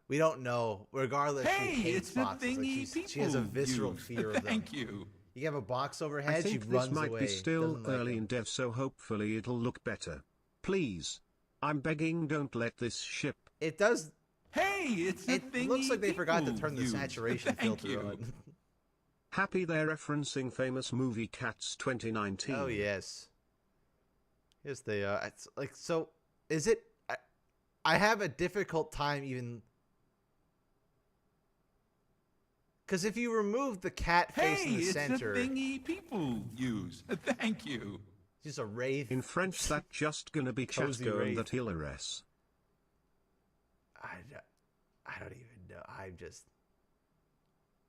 We don't know. Regardless, Hey, she hates it's the boxes. Like thingy she has a people visceral use. fear of them. Thank you. You have a box I overhead, she think this runs might away. be still Doesn't like early them. in dev, so hopefully it'll look better. Please. I'm begging, don't let this ship. It does. Hey, it's the It thingy looks like they forgot to people turn the use. saturation Thank filter you. on. Happy they're referencing famous movie Cats 2019. Oh yes. Yes, they are. It's like, so is it? I have a difficult time even. Because if you remove the cat face Hey, in the it's center, the thingy people use. Thank you. just a wraith. In French, that just gonna be Cozy Chasko and wraith. that hilarious. I don't even know. I'm just.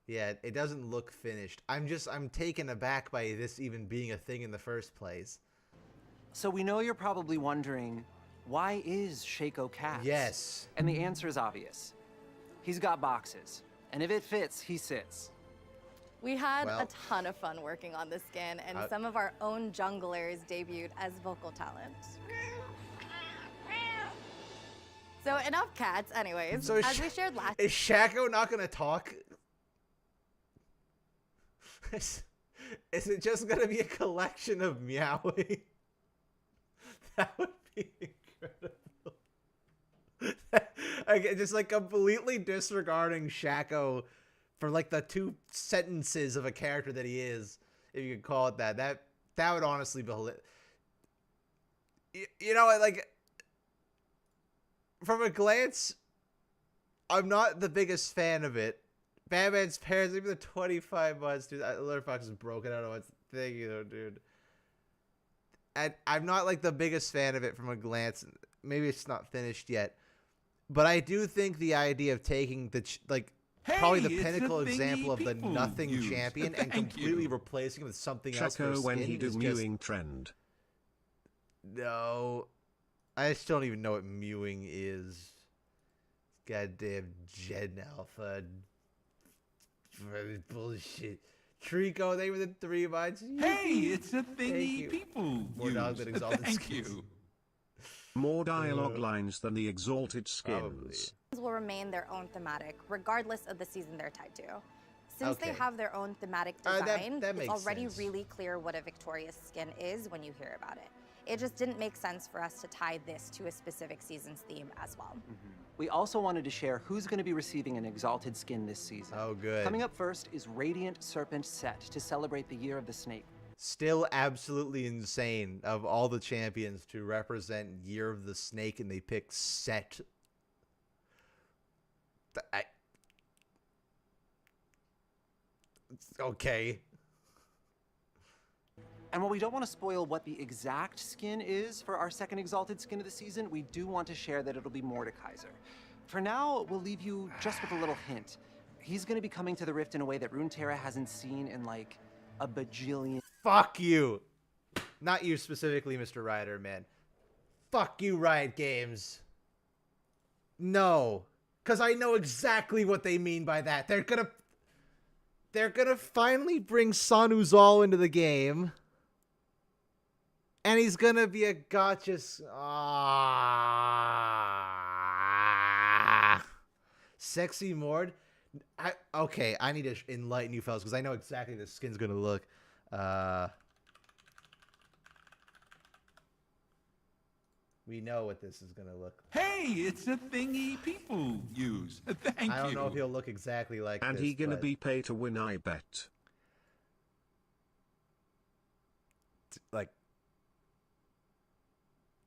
Yeah, it doesn't look finished. I'm taken aback by this even being a thing in the first place. So we know you're probably wondering, why is Shaco Cats? Yes. And the answer is obvious. He's got boxes. And if it fits, he sits. We had Well, a ton of fun working on this skin, and some of our own junglers debuted as vocal talent. So enough cats, anyways. So As we shared last is Shaco not gonna talk? Is it just gonna be a collection of meowing? That would be incredible. Again, just like completely disregarding Shaco for like the 2 sentences of a character that he is, if you could call it that. That would honestly be you know, like, from a glance, I'm not the biggest fan of it. Batman's parents, even the 25 months, dude. Letterboxd is broken. I don't know what's thank you though, dude. And I'm not like the biggest fan of it from a glance. Maybe it's not finished yet, but I do think the idea of taking the probably the Hey, it's pinnacle the thingy example of the people nothing use. champion and Thank completely you. replacing it with something else for a Chaco when skin he do is just- mewing trend. No, I just don't even know what mewing is. Goddamn Gen Alpha. Bullshit. Trico, they were the 3 months. Hey, it's the Thank thingy you. people More dog use. than exalted Thank skins. you. More dialogue lines than the exalted Probably. skins. will remain their own thematic, regardless of the season they're tied to. Since they Okay. have their own thematic that design, makes it's already sense. really clear what a Victorious skin is when you hear about it. It just didn't make sense for us to tie this to a specific season's theme as well. We also wanted to share who's going to be receiving an Exalted skin this season. Oh, good. Coming up first is Radiant Serpent Set to celebrate the Year of the Snake. Still absolutely insane of all the champions to represent Year of the Snake, and they pick Set. Okay. And while we don't want to spoil what the exact skin is for our second Exalted skin of the season, we do want to share that it'll be Mordekaiser. For now, we'll leave you just with a little hint. He's going to be coming to the Rift in a way that Runeterra hasn't seen in like a bajillion. Fuck you. Not you specifically, Mr. Ryder, man. Fuck you, Riot Games. No. Because I know exactly what they mean by that. They're gonna finally bring Sun Uzal into the game. And he's gonna be a gotcha. Sexy Mord. Okay, I need to enlighten you fellas because I know exactly this skin's gonna look. We know what this is gonna look. Hey, it's a thingy people use. Thank you. I don't know if he'll look exactly like And this. he gonna but be pay to win, I bet. like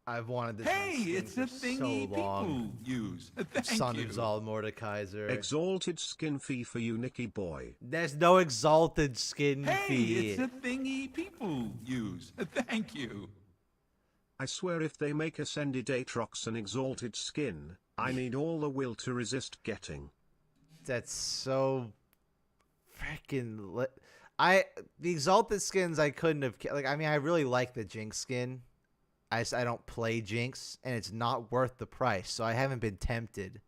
I've wanted this. Hey, skin it's a for thingy so long. people use. Thank Son you. of Zal Mordekaiser. Exalted skin fee for you, Nicky boy. There's no exalted skin Hey, fee. it's a thingy people use. Thank you. I swear if they make Ascended Aatrox an exalted skin, I need all the will to resist getting. That's so freaking. The Exalted skins I couldn't have like. I mean, I really like the Jinx skin. I don't play Jinx, and it's not worth the price, so I haven't been tempted.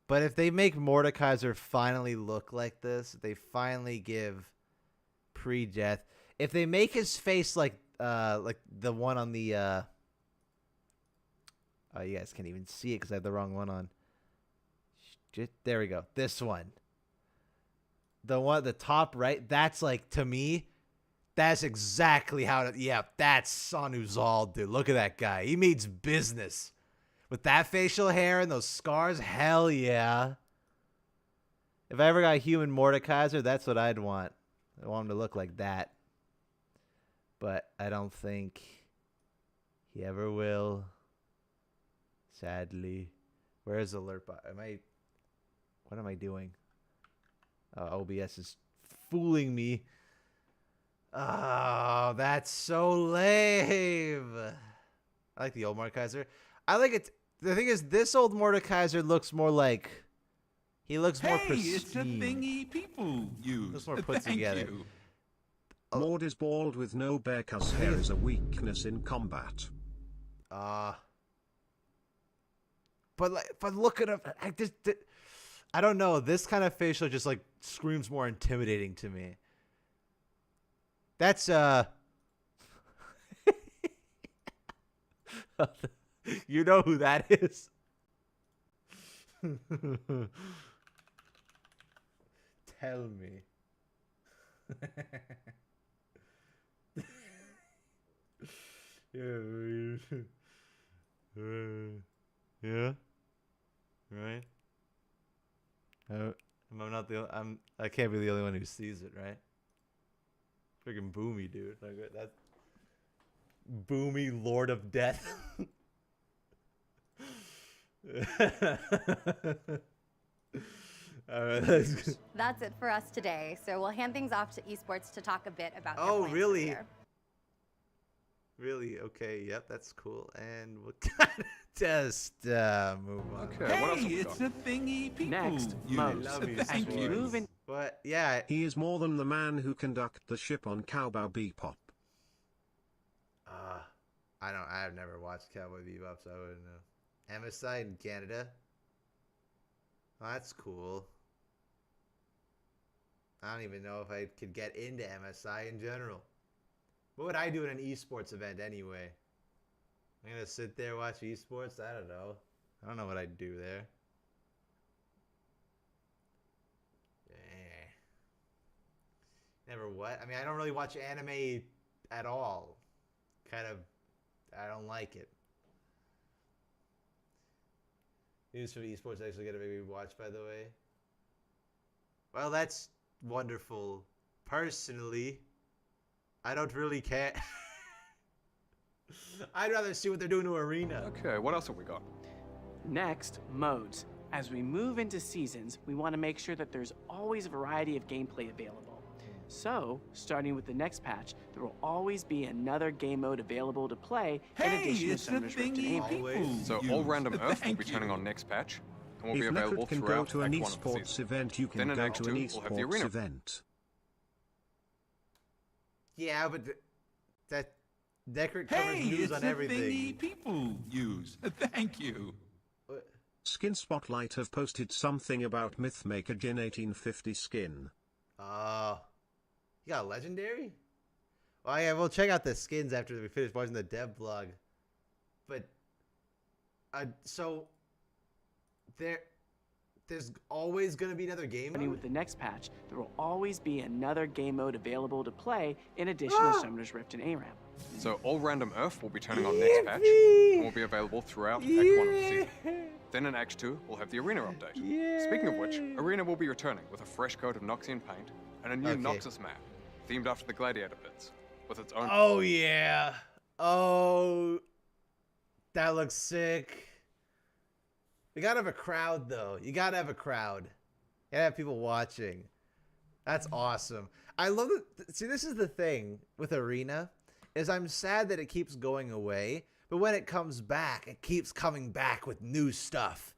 But if they make Mordekaiser finally look like this, if they finally give pre-death, if they make his face like the one on the oh, you guys can't even see it because I have the wrong one on. There we go. This one. The one at the top right, that's like, to me, that's exactly how to, yeah, that's Son Uzal, dude. Look at that guy. He means business. With that facial hair and those scars, hell yeah. If I ever got a human Mordekaiser, that's what I'd want. I want him to look like that. But I don't think he ever will. Sadly. Where is alert bot? What am I doing? OBS is fooling me. Oh, that's so lame. I like the old Mordekaiser. I like it. The thing is, this old Mordekaiser looks more like... He looks more pristine. It's a thingy people use. Looks more put together. You. Mord is bald with no Bearcus hair is a weakness in combat. But look at him. I don't know. This kind of facial just like screams more intimidating to me. That's you know who that is. Tell me. Yeah. Right. I'm not the. I can't be the only one who sees it, right? Freaking Boomy, dude. Like that. Boomy, Lord of Death. All right, that's it for us today. So we'll hand things off to esports to talk a bit about. Oh, their plans really? for the year. Really? Okay. Yep, that's cool. And we'll kind of just move on. Okay, what else have we It's got? a thingy people Next, use. Mose. Love you, Thank sports. you. Moving. But yeah, He is more than the man who conducted the ship on Cowboy Bebop. I've never watched Cowboy Bebop, so I wouldn't know. MSI in Canada. Oh, that's cool. I don't even know if I could get into MSI in general. What would I do in an esports event anyway? I'm gonna sit there watch esports? I don't know. I don't know what I'd do there. Never what? I mean, I don't really watch anime at all. Kind of, I don't like it. News from esports actually gonna make me watch, by the way. Well, that's wonderful. Personally, I don't really care. I'd rather see what they're doing to Arena. Okay, what else have we got? Next, modes. As we move into seasons, we want to make sure that there's always a variety of gameplay available. So, starting with the next patch, there will always be another game mode available to play in addition to It's a Summoner's Rift and thingy Aim. people So use. all random Earth will Thank be turning you. on next patch, and will If be available Necrit can go throughout to an Act 1 of the esports season. event, you can Then in go Act to 2, an we'll have the esports arena. event. Yeah, but that Necrit covers news It's on a everything. thingy people use. Thank you. Skin Spotlight have posted something about Mythmaker Jin 1850 skin. You got a legendary? Well, yeah, we'll check out the skins after we finish watching the dev blog. But, so there's always gonna be another game Starting mode? with the next patch, there will always be another game mode available to play in addition to Summoner's Rift and ARAM. So all random Earth will be turning on next patch, and will be available throughout Act 1 of the season. Then in Act 2, we'll have the Arena update. Speaking of which, Arena will be returning with a fresh coat of Noxian paint and a new Okay. Noxus map, themed after the Gladiator pits, with its own... Oh yeah. Oh, that looks sick. We gotta have a crowd though. You gotta have a crowd. You gotta have people watching. That's awesome. I love it. See, this is the thing with Arena, is I'm sad that it keeps going away, but when it comes back, it keeps coming back with new stuff.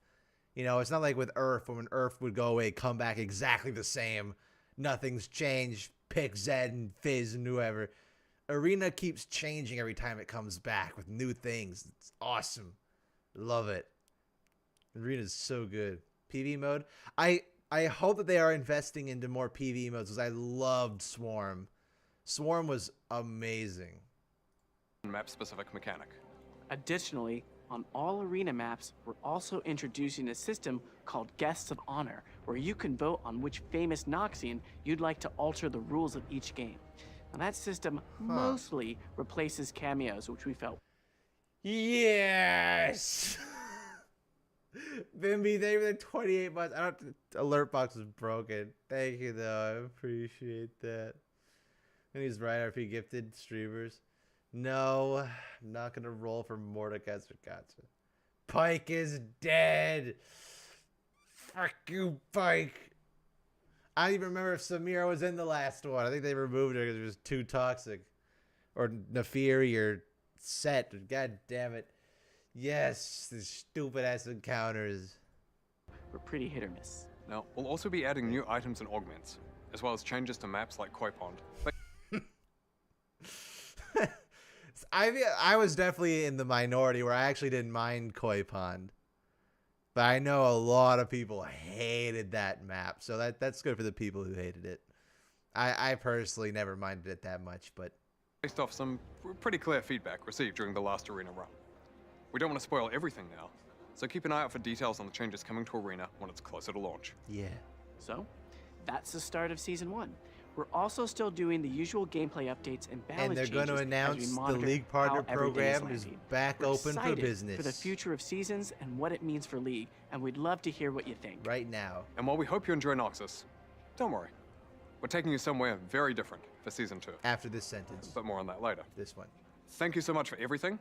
You know, it's not like with Earth, when Earth would go away, come back exactly the same. nothing's changed. Pick Zed and Fizz and whoever. Arena keeps changing every time it comes back with new things. It's awesome. Love it. Arena's so good. PV mode. I hope that they are investing into more PV modes because I loved Swarm. Swarm was amazing. Map-specific mechanic. Additionally, on all arena maps, we're also introducing a system called Guests of Honor, where you can vote on which famous Noxian you'd like to alter the rules of each game. Now that system mostly replaces cameos, which we felt. Yes! Bimby, thank you for the 28 months. I don't. Alert box is broken. Thank you though. I appreciate that. And he's right RP gifted streamers. No, I'm not gonna roll for Mordekaiser. Gotcha. Pike is dead. Fuck you, Pike. I don't even remember if Samira was in the last one. I think they removed her because it was too toxic, or Neferi or Set. God damn it. Yes, the stupid ass encounters. We're pretty hit or miss. Now, we'll also be adding new items and augments, as well as changes to maps like Koi Pond. I was definitely in the minority where I actually didn't mind Koi Pond. But I know a lot of people hated that map, so that's good for the people who hated it. I personally never minded it that much, but... Based off some pretty clear feedback received during the last Arena run. We don't want to spoil everything now, so keep an eye out for details on the changes coming to Arena when it's closer to launch. Yeah. So, that's the start of Season 1. We're also still doing the usual gameplay updates and balance And they're going to announce the League Partner Program is back open for business. For the future of Seasons and what it means for League, and we'd love to hear what you think. Right now. And while we hope you enjoy Noxus, don't worry. We're taking you somewhere very different for Season 2. After this sentence. But more on that later. This one. Thank you so much for everything,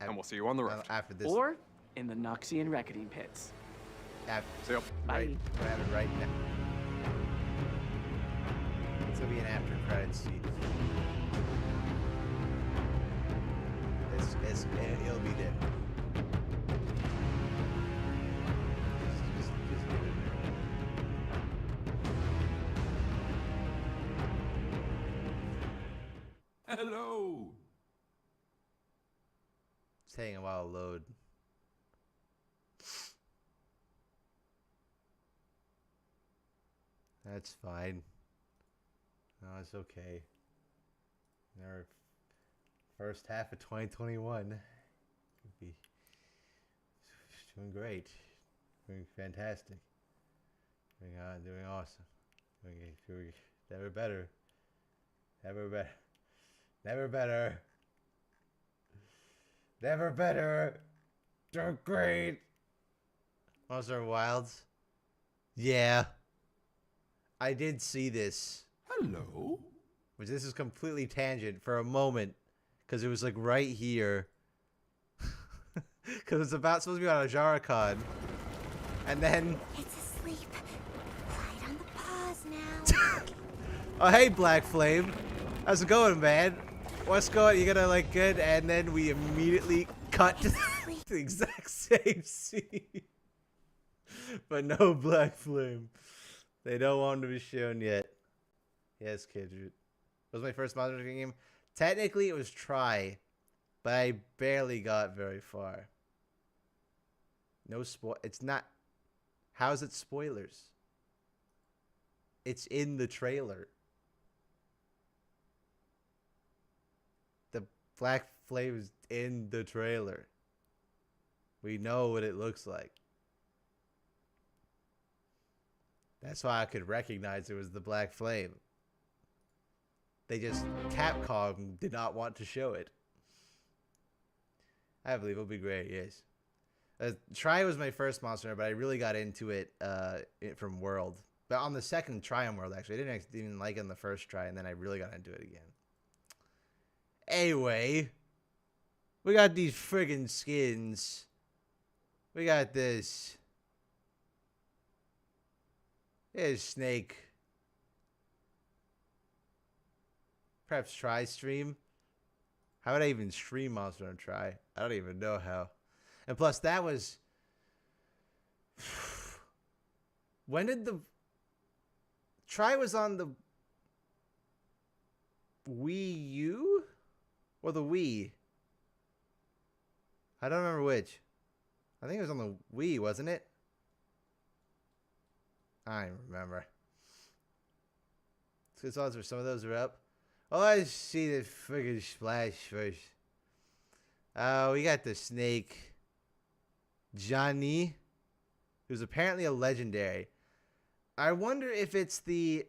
and we'll see you on the rift. After this. Or in the Noxian Reckoning Pits. See ya. Right. We're having right now. It's gonna be an after credits scene. It'll be there. Just get in there. Hello. It's taking a while to load. That's fine. No, it's okay. Our first half of 2021 could be doing great, doing fantastic, doing awesome, doing never better, never better, never better, never better. Doing great. Monster Wilds. Yeah. I did see this. Hello. Which this is completely tangent for a moment, because it was like right here. Because it's supposed to be on a Jaracon. And then... It's asleep. Right on the paws now. Oh, hey, Black Flame. How's it going, man? What's going? You gonna like good? And then we immediately cut to the exact same scene. But no Black Flame. They don't want to be shown yet. Yes, Kidrit. Was my first Monster Hunter game. Technically, it was try, but I barely got very far. No spoil. It's not. How's it spoilers? It's in the trailer. The Black Flame is in the trailer. We know what it looks like. That's why I could recognize it was the Black Flame. They just, Capcom did not want to show it. I believe it'll be great, yes. Tri was my first Monster Hunter, but I really got into it from World. But on the second try on World, actually. I didn't even like it on the first try, and then I really got into it again. Anyway, we got these friggin' skins. We got this. There's Snake. Perhaps try stream. How would I even stream Monster Hunter Try? I don't even know how. And plus, that was... When did the Tri was on the Wii U or the Wii? I don't remember which. I think it was on the Wii, wasn't it? I don't remember. Good odds for some of those are up. Oh, let's see the friggin' splash first. We got the snake. Johnny, who's apparently a legendary. I wonder if it's the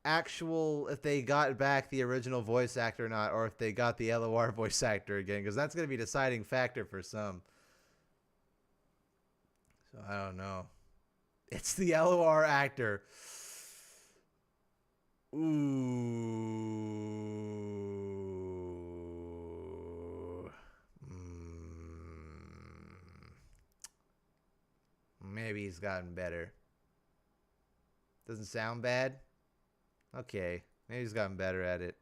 actual, if they got back the original voice actor or not, or if they got the LOR voice actor again, because that's going to be a deciding factor for some. So I don't know. It's the LOR actor. Ooh. Maybe he's gotten better. Doesn't sound bad. Okay. Maybe he's gotten better at it.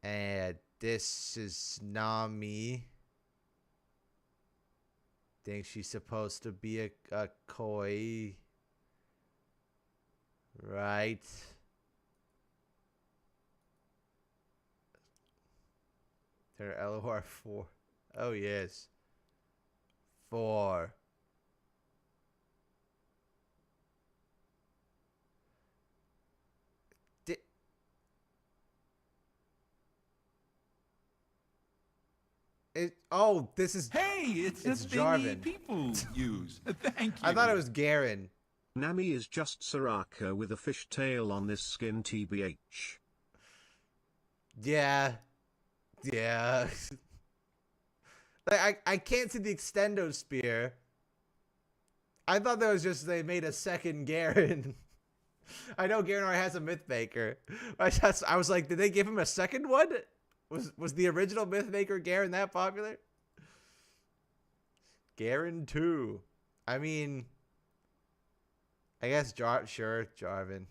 And this is Nami. Think she's supposed to be a koi. Right. Her LOR 4. Oh, yes. 4. This is... Hey, it's a thing Jarvan. people use. Thank you. I thought it was Garen. Nami is just Soraka with a fishtail on this skin, TBH. Yeah. Yeah. Like, I can't see the extendo spear. I thought that was just they made a second Garen. I know Garen already has a Mythmaker. I was like, did they give him a second one? Was the original Mythmaker Garen that popular? Garen 2. I mean, I guess sure, Jarvan.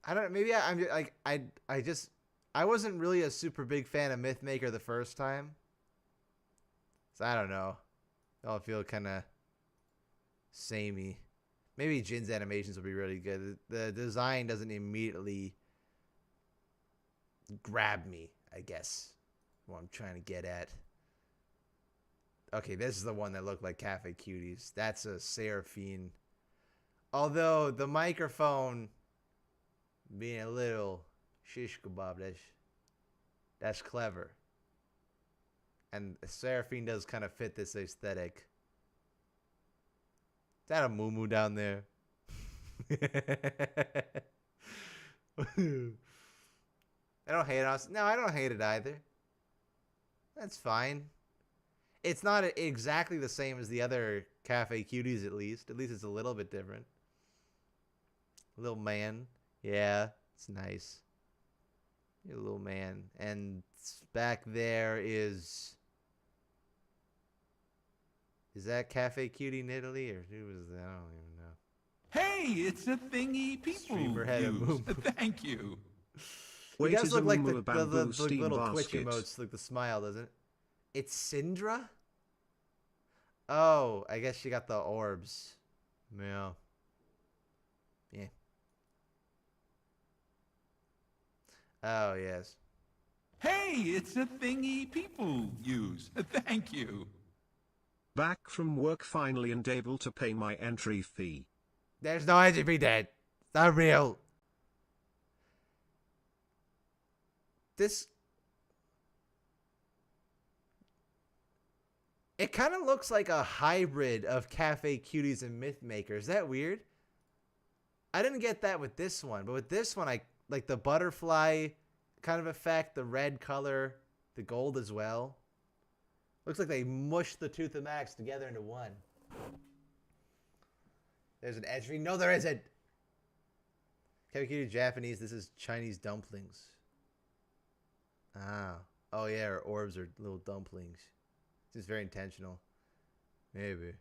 I don't know, maybe I'm just, like I wasn't really a super big fan of Mythmaker the first time. So I don't know. They all feel kind of samey. Maybe Jin's animations will be really good. The design doesn't immediately grab me, I guess. What I'm trying to get at. Okay, this is the one that looked like Cafe Cuties. That's a Seraphine. Although the microphone being a little shish kebab-ish, that's clever. And Seraphine does kind of fit this aesthetic. Is that a moo down there? I don't hate it. No, I don't hate it either. That's fine. It's not exactly the same as the other Cafe Cuties, at least. At least it's a little bit different. Little man. Yeah, it's nice. You're a little man. And back there is... Is that Cafe Cutie in Italy? Or who was that? I don't even know. Hey, it's a thingy people use. Thank you. He does look like the little Twitch emotes, like the smile, doesn't it? It's Syndra? Oh, I guess she got the orbs. Yeah. Yeah. Oh, yes. Hey, it's a thingy people use. Thank you. Back from work finally and able to pay my entry fee. There's no entry fee, Dad. It's not real. This... It kind of looks like a hybrid of Cafe Cuties and Mythmaker. Is that weird? I didn't get that with this one, but with this one, I like the butterfly kind of effect, the red color, the gold as well. Looks like they mushed the two thematics together into one. There's an entry. No, there isn't. Cafe Cutie Japanese. This is Chinese dumplings. Ah. Oh, yeah, our orbs are little dumplings. It's very intentional. Maybe.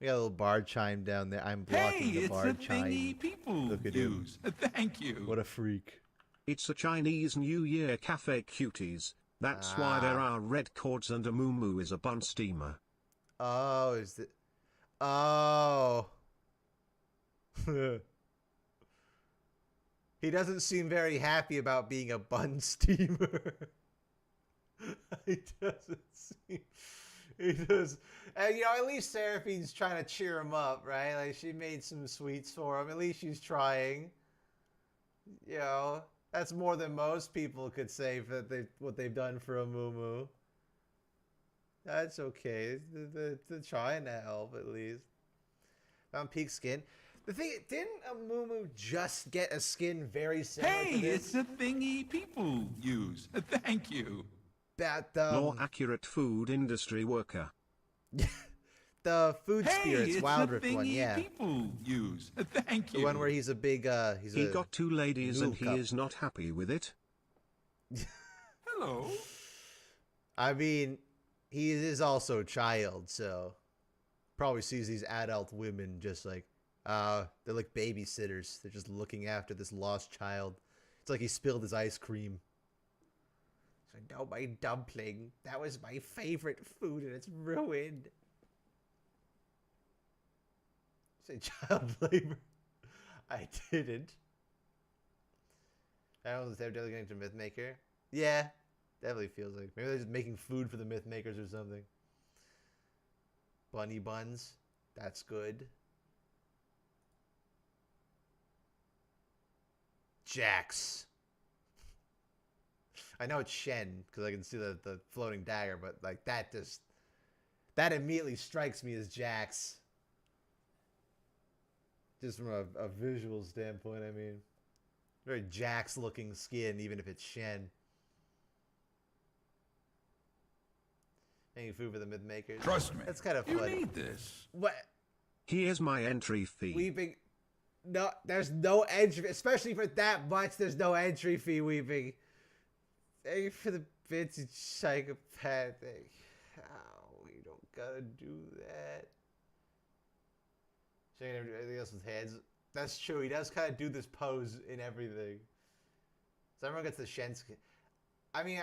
We got a little bar chime down there. I'm blocking the bar chime. Hey, it's a thingy people use. Thank you. What a freak. It's a Chinese New Year Cafe Cuties. That's why there are red cords and a moo is a bun steamer. Oh, is it? Oh. He doesn't seem very happy about being a bun steamer. He doesn't seem... He does... And, you know, at least Seraphine's trying to cheer him up, right? Like, she made some sweets for him. At least she's trying. You know, that's more than most people could say for what they've done for a Mumu. That's okay. They're trying to help, at least. Found peak skin. The thing, didn't a Mumu just get a skin very similar to this? It's a thingy people use. Thank you. That, More accurate food industry worker. The Food Spirits Wild Rift one, yeah. People use. Thank you. The one where he's a big, he got 2 ladies and he cup. is not happy with it. Hello. I mean, he is also a child, so probably sees these adult women just like, they're like babysitters. They're just looking after this lost child. It's like he spilled his ice cream. So, no, my dumpling. That was my favorite food and it's ruined. Say child labor. I didn't. I was definitely getting to Mythmaker. Yeah, definitely feels like. Maybe they're just making food for the Mythmakers or something. Bunny buns. That's good. Jax. I know it's Shen because I can see the floating dagger, but like that immediately strikes me as Jax. Just from a visual standpoint, I mean, very Jax looking skin, even if it's Shen. Making food for the Mythmakers. Trust me. That's kind of fun. You need this. What? Here's my entry fee. Weeping. No, there's no entry, especially for that much. There's no entry fee, Weeping. Thank you for the vintage psychopathic. Oh, we don't gotta do that. Shaking everything else with heads. That's true. He does kind of do this pose in everything. So everyone gets the Shen skin. I mean,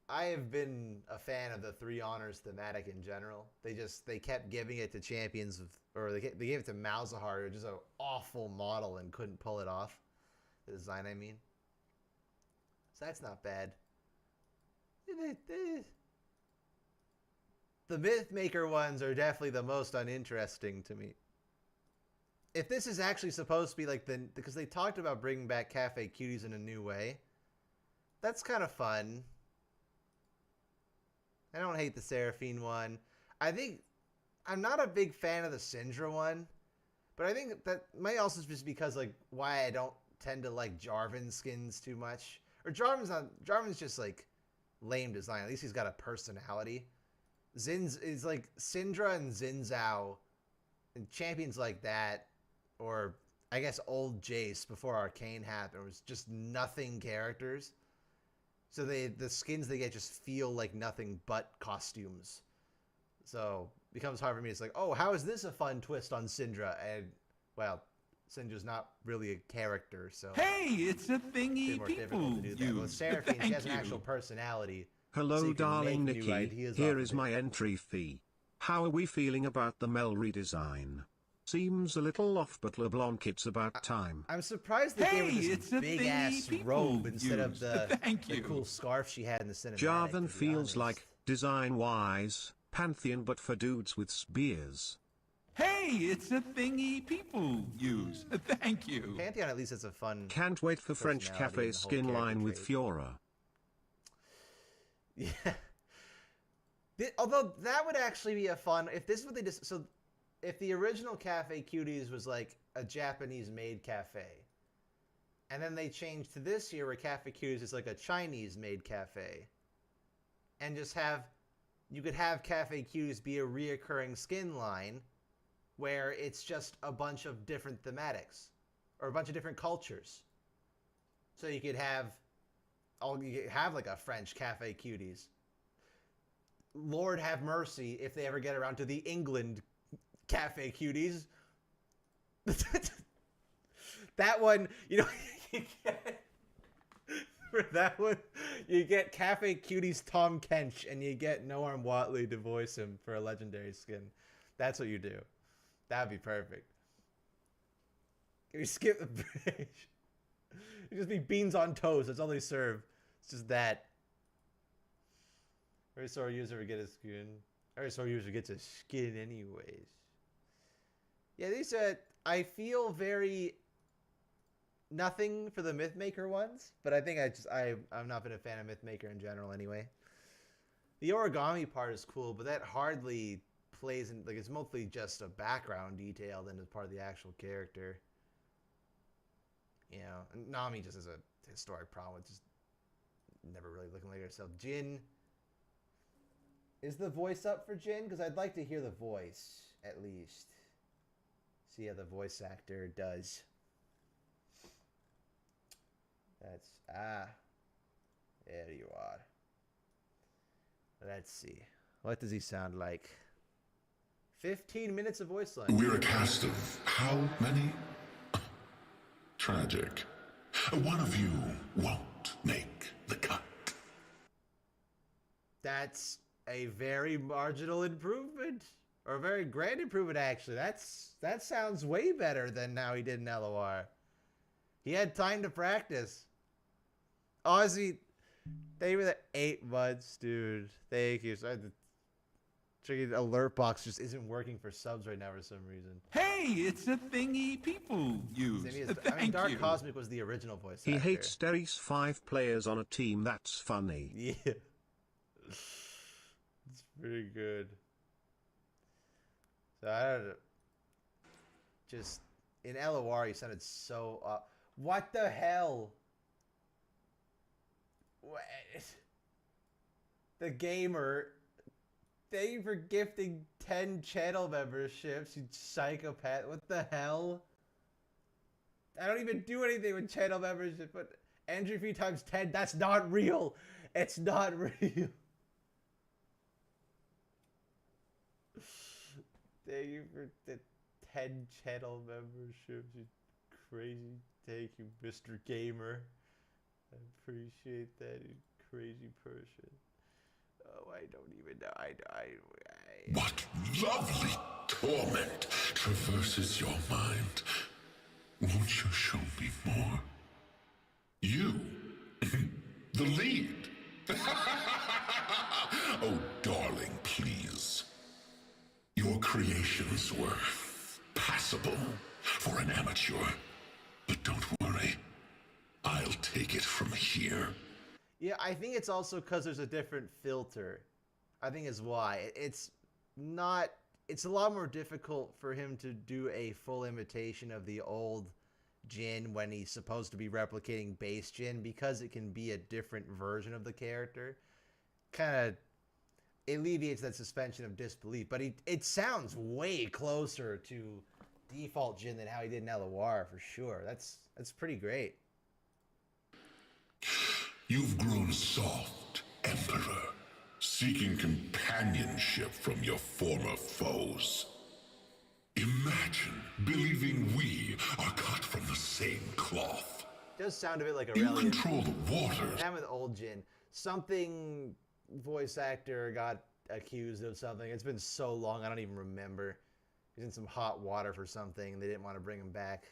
I have been a fan of the 3 honors thematic in general. They kept giving it to champions they gave it to Malzahar, which is an awful model and couldn't pull it off. The design, I mean. So that's not bad. The Mythmaker ones are definitely the most uninteresting to me. If this is actually supposed to be like because they talked about bringing back Cafe Cuties in a new way. That's kind of fun. I don't hate the Seraphine one. I think I'm not a big fan of the Syndra one, but I think that might also just because like why I don't tend to like Jarvan skins too much. Or Jarvan's just like lame design. At least he's got a personality. Zin's is like Syndra and Xin Zhao and champions like that, or I guess old Jace before Arcane happened was just nothing characters. So the skins they get just feel like nothing but costumes. So it becomes hard for me. It's like, oh, how is this a fun twist on Syndra? And well, Syndra's not really a character, so it's a thingy people use. Well, Seraphine, she has an actual personality. Hello, so darling Nikki. Here is my entry fee. How are we feeling about the Mel redesign? Seems a little off, but LeBlanc, it's about time. I'm surprised they gave her this big-ass robe instead of the cool scarf she had in the cinematic. Jarvan feels like, design-wise, Pantheon but for dudes with spears. It's a thingy people use. Thank you. Pantheon at least has a fun... Can't wait for French Cafe skin line with Fiora. Yeah. Although that would actually be a fun... If this is what they just... So if the original Cafe Cuties was like a Japanese-made cafe, and then they changed to this here where Cafe Cuties is like a Chinese-made cafe, and just have... You could have Cafe Cuties be a reoccurring skin line where it's just a bunch of different thematics or a bunch of different cultures. So you could have like a French Cafe Cuties. Lord have mercy if they ever get around to the England Cafe Cuties. That one, you know, for that one, you get Cafe Cuties Tom Kench and you get Noam Watley to voice him for a legendary skin. That's what you do. That'd be perfect. Can we skip the bridge? It just be beans on toast. That's all they serve. It's just that. Every sore user would get a skin. Every sore user gets a skin anyways. Yeah, these I feel very nothing for the Mythmaker ones, but I think I've not been a fan of Mythmaker in general anyway. The origami part is cool, but that hardly plays in, like, it's mostly just a background detail than as part of the actual character. You know, and Nami just has a historic problem with just never really looking like herself. Jin, is the voice up for Jin? Because I'd like to hear the voice, at least. See how the voice actor does. That's, there you are. Let's see. What does he sound like? 15 minutes of voice line. We're a cast of how many? Tragic. One of you won't make the cut. That's a very marginal improvement. Or a very grand improvement, actually. That sounds way better than how he did in LOR. He had time to practice. Ozzy, thank you for the 8 months, dude. Thank you. Sorry, the freaking alert box just isn't working for subs right now for some reason. Hey, it's a thingy people use. I mean, Dark Cosmic was the original voice actor. He hates Derry's 5 players on a team. That's funny. Yeah. It's pretty good. So I don't know. Just in LOR, he sounded so. What the hell? What? The gamer. Thank you for gifting 10 channel memberships, you psychopath. What the hell? I don't even do anything with channel membership, but entry fee times 10, that's not real. It's not real. Thank you for the 10 channel memberships, you crazy. Thank you, Mr. Gamer. I appreciate that, you crazy person. Oh, I don't even know. What lovely torment traverses your mind? Won't you show me more? You, the lead. Oh, darling, please. Your creations were passable for an amateur. But don't worry. I'll take it from here. Yeah, I think it's also because there's a different filter. I think is why. It's a lot more difficult for him to do a full imitation of the old Jin when he's supposed to be replicating base Jin, because it can be a different version of the character. Kind of alleviates that suspension of disbelief, but it sounds way closer to default Jin than how he did in LOR for sure. That's pretty great. You've grown soft, Emperor, seeking companionship from your former foes. Imagine believing we are cut from the same cloth. It does sound a bit like You Aurelion. control the waters. And with old Jin, something voice actor got accused of something. It's been so long, I don't even remember. He's in some hot water for something, and they didn't want to bring him back.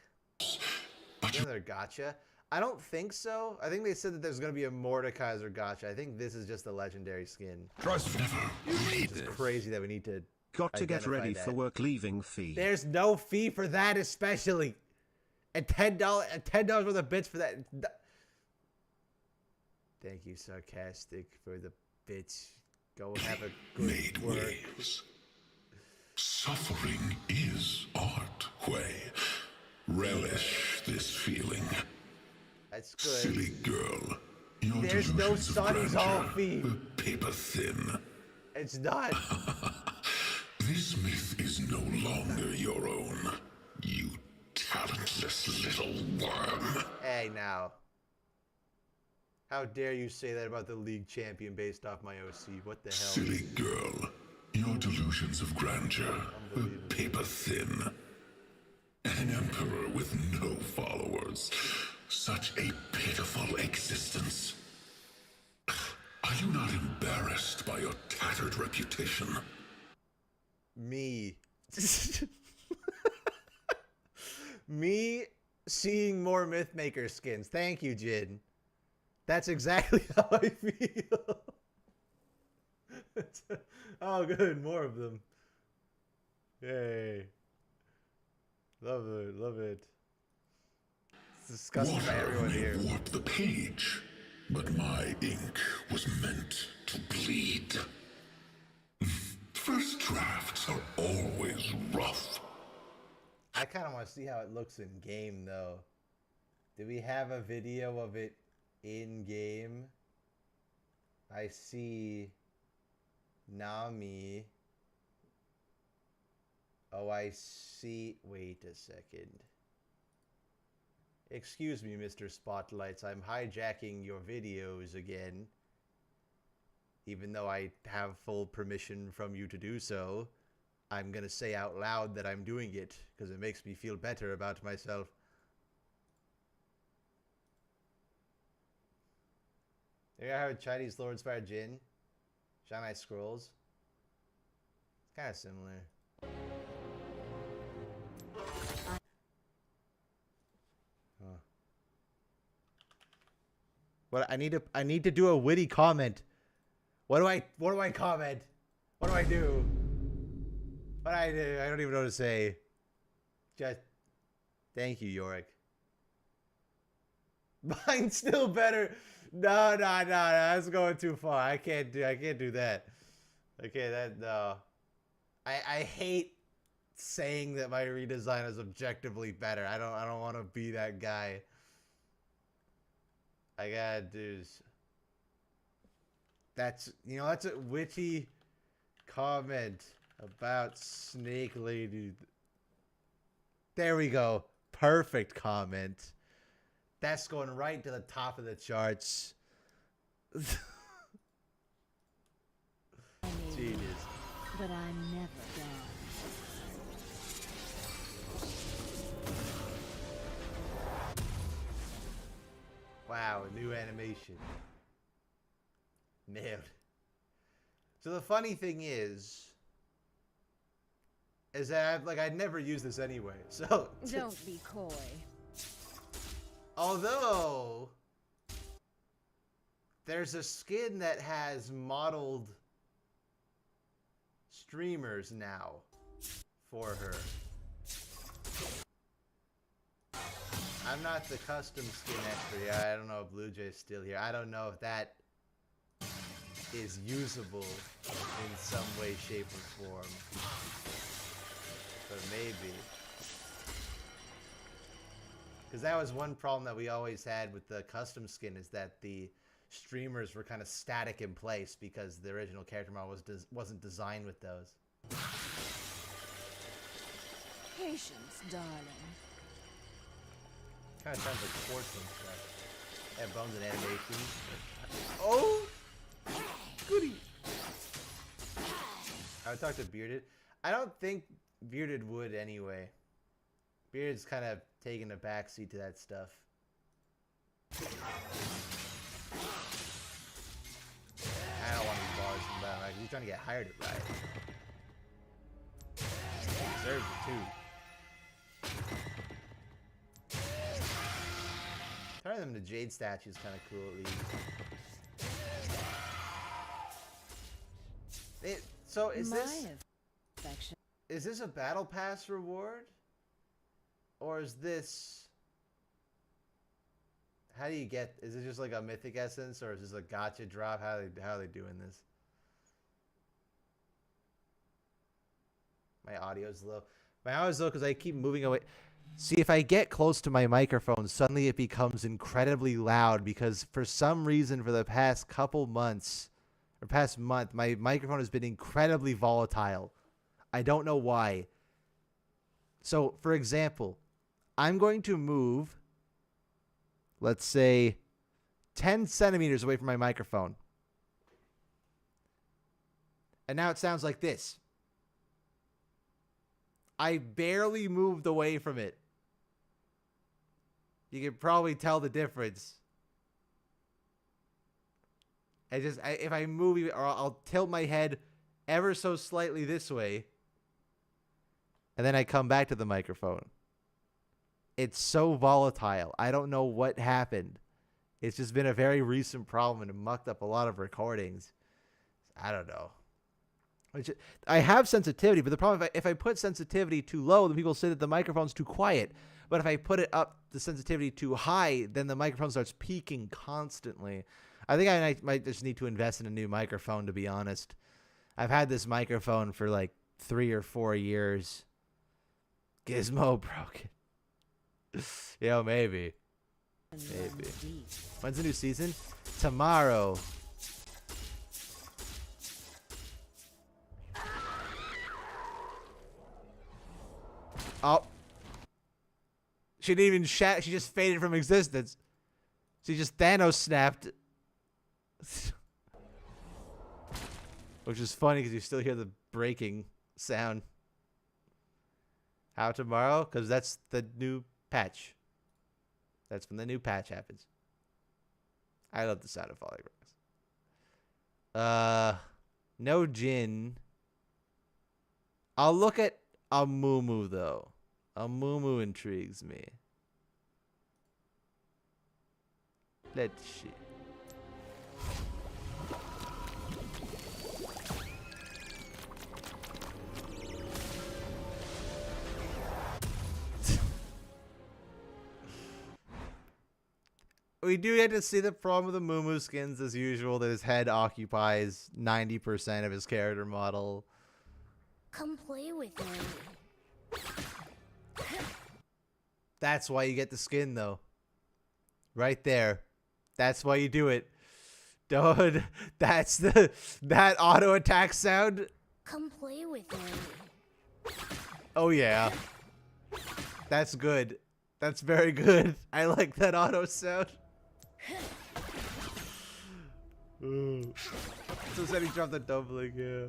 Another gotcha. I don't think so. I think they said that there's going to be a Mordekaiser gotcha. I think this is just a legendary skin. Trust me. It's crazy that we need to Got to get ready that. for work leaving fee. There's no fee for that, especially. And $10 worth of bits for that. Thank you, Sarcastic, for the bits. Go have a good Made work. waves. Suffering is art, Hui. Relish this feeling. That's good. Silly girl. Your There's no delusions of Sonny's all grandeur fee. are paper thin. It's not. This myth is no longer your own. You talentless little worm. Hey, now. How dare you say that about the league champion based off my OC? What the hell? Silly girl. Your delusions of grandeur are paper thin. An emperor with no followers. Such a pitiful existence. Are you not embarrassed by your tattered reputation? Me. Me seeing more Mythmaker skins. Thank you, Jin. That's exactly how I feel. Oh, good. More of them. Yay. Love it. Love it. It's disgusting by everyone here. Water may warp the page, but my ink was meant to bleed. First drafts are always rough. I kind of want to see how it looks in game, though. Do we have a video of it in game? I see Nami. Oh, I see. Wait a second. Excuse me, Mr. Spotlights. I'm hijacking your videos again. Even though I have full permission from you to do so, I'm going to say out loud that I'm doing it because it makes me feel better about myself. There I have a Chinese lore-inspired Jin. Shanghai Scrolls. It's kind of similar. Huh. What I need to do a witty comment. What do I comment? What do I do? What do I do? I don't even know what to say. Just thank you, Yorick. Mine's still better. No, that's going too far. I can't do that. Okay, no. I hate saying that my redesign is objectively better. I don't want to be that guy. I gotta do. That's a witty comment about Snake Lady. There we go. Perfect comment. That's going right to the top of the charts. Genius. But I'm never done. Wow, a new animation. Nailed. So the funny thing is that I'd never use this anyway. So don't be coy. Although there's a skin that has modeled streamers now for her. I'm not the custom skin expert. I don't know if Blue Jay's still here. I don't know if that is usable in some way, shape, or form. But maybe. Because that was one problem that we always had with the custom skin, is that the streamers were kind of static in place because the original character model wasn't designed with those. Patience, darling. Kind of sounds like sports and stuff. Yeah, bones and animation. Oh! Goody! I would talk to Bearded. I don't think Bearded would anyway. Bearded's kind of taking a backseat to that stuff. I don't want these bars from that. Right? He's trying to get hired at Riot. He deserves it too. Turning them to Jade statues kind of cool at least. So is this a battle pass reward? Or is this... How do you get... Is it just like a mythic essence? Or is this a gacha drop? How are they doing this? My audio's low. My audio's low because I keep moving away. See, if I get close to my microphone, suddenly it becomes incredibly loud because for some reason for the past couple months, or past month, my microphone has been incredibly volatile. I don't know why. So, for example, I'm going to move, let's say, 10 centimeters away from my microphone. And now it sounds like this. I barely moved away from it. You can probably tell the difference. If I move, or I'll tilt my head ever so slightly this way, and then I come back to the microphone. It's so volatile. I don't know what happened. It's just been a very recent problem and it mucked up a lot of recordings. I don't know. I have sensitivity, but the problem if I put sensitivity too low, then people say that the microphone's too quiet. But if I put it up the sensitivity too high, then the microphone starts peaking constantly. I think I might just need to invest in a new microphone, to be honest. I've had this microphone for like 3 or 4 years. Gizmo broke it. Yo, maybe. Maybe. When's the new season? Tomorrow. Oh. She didn't even she just faded from existence. She just Thanos snapped. Which is funny because you still hear the breaking sound. How tomorrow? Because that's the new patch. That's when the new patch happens. I love the sound of falling rocks. No Jin. I'll look at Amumu though. Amumu intrigues me. Let's see. We do get to see the problem with the Mumu skins as usual, that his head occupies 90% of his character model. Come play with me. That's why you get the skin though. Right there. That's why you do it. Dude, that's that auto attack sound. Come play with me. Oh yeah. That's good. That's very good. I like that auto sound. So said he dropped the dumpling, yeah.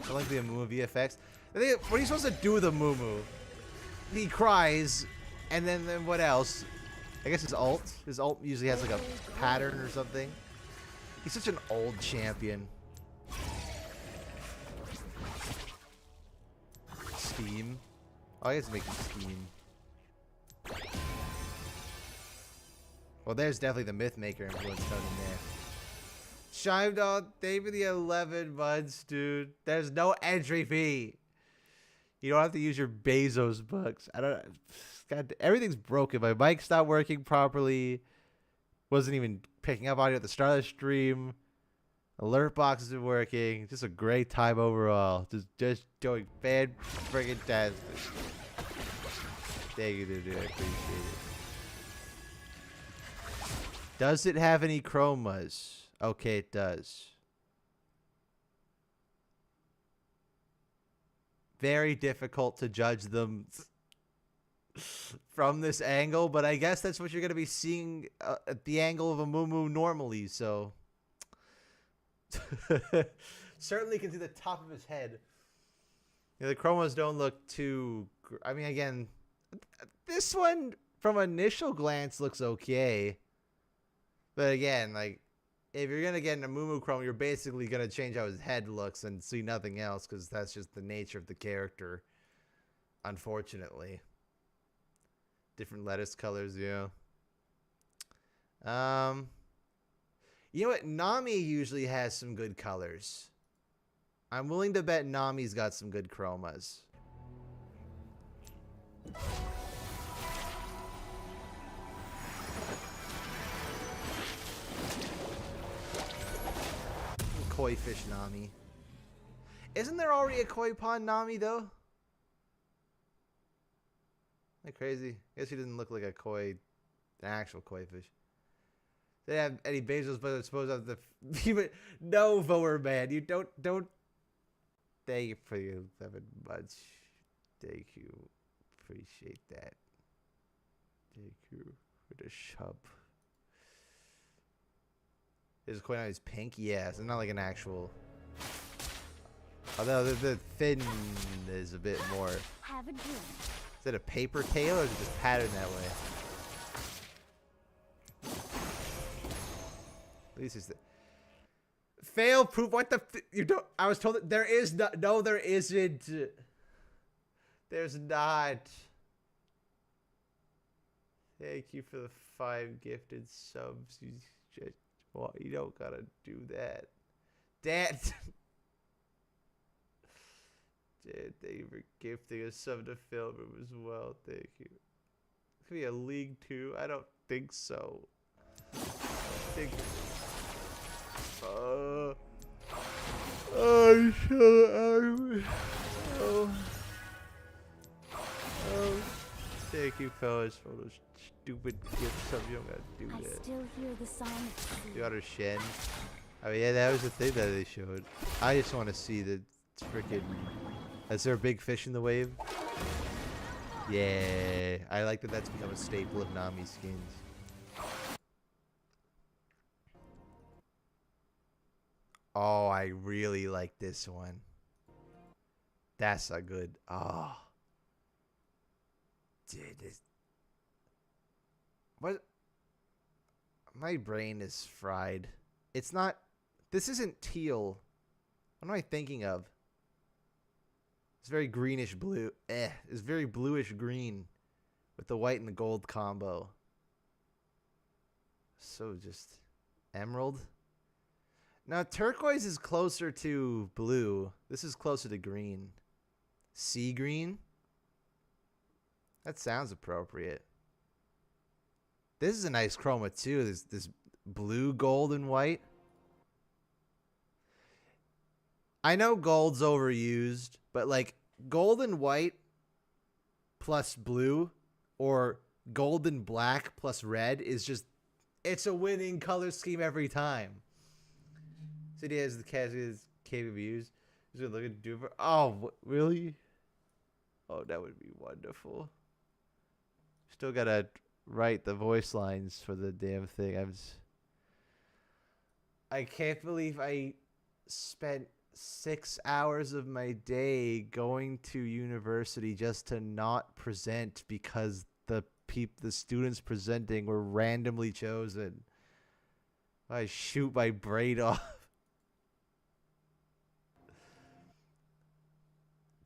I like the Amumu VFX. I think, what are you supposed to do with a Mumu? He cries, and then what else? I guess his ult. His ult usually has like a pattern or something. He's such an old champion. Steam. Oh, I guess making Steam. Well, there's definitely the Mythmaker influence coming in there. Shimedoll, thank you for the 11 months, dude. There's no entry fee. You don't have to use your Bezos bucks. I don't. God, everything's broken. My mic stopped working properly. Wasn't even picking up audio at the start of the stream. Alert box isn't working. Just a great time overall. Just doing fan friggin' tastic. Thank you, dude. I appreciate it. Does it have any chromas? Okay, it does. Very difficult to judge them from this angle, but I guess that's what you're going to be seeing at the angle of a Mumu normally, so. Certainly can see the top of his head. Yeah, the chromas don't look too. I mean, again, this one from initial glance looks okay. But again, like, if you're going to get in a Mumu chroma, you're basically going to change how his head looks and see nothing else because that's just the nature of the character, unfortunately. Different lettuce colors, yeah. You know what? Nami usually has some good colors. I'm willing to bet Nami's got some good chromas. Koi fish Nami. Isn't there already a koi pond Nami though? Isn't that crazy? I guess he doesn't look like a koi, an actual koi fish. They have Eddie Bezos, but I suppose of the no voter man. You don't. Thank you for your 7 months. Thank you. Appreciate that. Thank you for the sub. Is Koi Nami's pink? Yes, it's not like an actual. Although the fin is a bit more. Have a drink. Is it a paper tail or is it just patterned that way? At least it's the fail proof. What the? You don't. I was told that there is no. There isn't. There's not. Thank you for the 5 gifted subs. You just, well, you don't gotta do that. Dad. Dad, thank you for gifting a sub to film room as well. Thank you. Could be a League 2? I don't think so. I think. Oh, thank you, fellas, for those stupid gifts. You don't gotta do that. I still hear the sonic. The other Shen. Oh yeah, that was the thing that they showed. I just want to see the freaking. Is there a big fish in the wave? Yeah, I like that. That's become a staple of Nami skins. Oh, I really like this one. That's a good. Oh, dude, this. What? My brain is fried. It's not. This isn't teal. What am I thinking of? It's very greenish blue. It's very bluish green with the white and the gold combo. So just emerald. Now turquoise is closer to blue. This is closer to green. Sea green. That sounds appropriate. This is a nice chroma too. This blue, gold, and white. I know gold's overused, but like gold and white plus blue or gold and black plus red is just, it's a winning color scheme every time. City has the cave views. He's gonna look at Duver. Oh, really? Oh, that would be wonderful. Still gotta write the voice lines for the damn thing. I can't believe I spent 6 hours of my day going to university just to not present because the students presenting were randomly chosen. I shoot my brain off.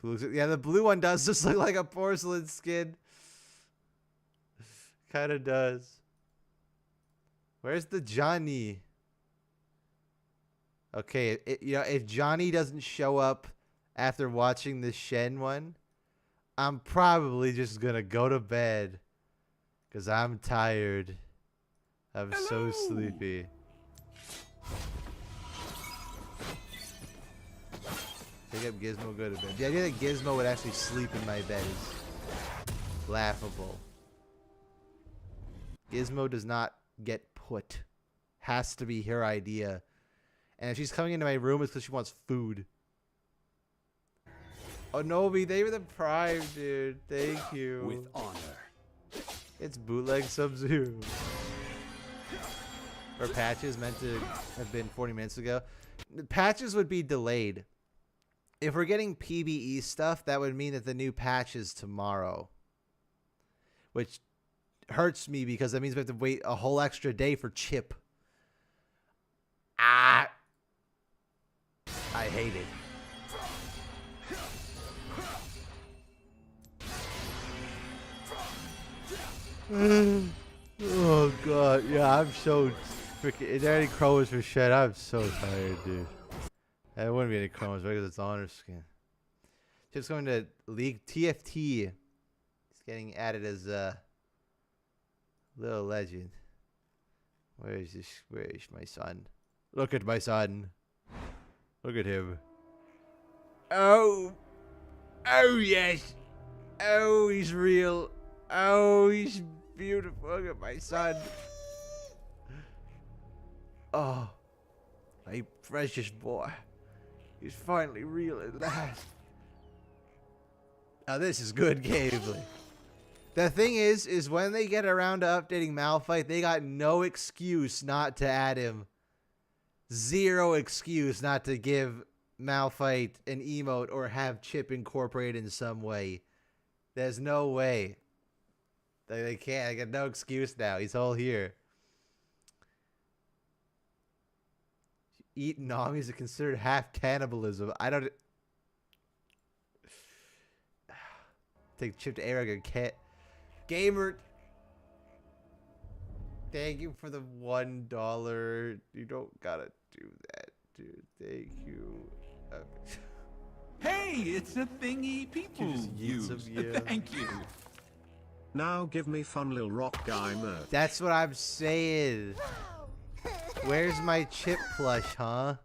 Yeah, the blue one does just look like a porcelain skin. Kind of does. Where's the Johnny? Okay, if Johnny doesn't show up after watching the Shen one, I'm probably just gonna go to bed. Cause I'm tired. I'm so sleepy. Pick up Gizmo, go to bed. The idea that Gizmo would actually sleep in my bed is laughable. Gizmo does not get put. Has to be her idea. And if she's coming into my room, it's because she wants food. Oh, Nobi, they were the prime, dude. Thank you. With honor. It's bootleg Sub-Zero. Or patches meant to have been 40 minutes ago. The patches would be delayed. If we're getting PBE stuff, that would mean that the new patch is tomorrow. Which hurts me because that means we have to wait a whole extra day for Chip. I hate it. Oh god, yeah, I'm so freaking. Is there any chromas for shit? I'm so tired, dude. There wouldn't be any chromas because it's honor skin. Just going to League TFT. It's getting added as a little legend. Where is this? Where is my son? Look at my son. Look at him. Oh. Oh, yes. Oh, he's real. Oh, he's beautiful. Look at my son. Oh. My precious boy. He's finally real at last. Now, this is good gameplay. The thing is when they get around to updating Malphite, they got no excuse not to add him. Zero excuse not to give Malphite an emote or have Chip incorporated in some way. There's no way. They can't. I got no excuse now. He's all here. Eating Nami's is considered half cannibalism. I don't. Take chip to Eric and Cat. Gamer. Thank you for the $1. You don't gotta do that, dude. Thank you. Hey, it's a thingy people use. Thank you. Now give me fun little rock guy merch. That's what I'm saying. Where's my chip plush, huh?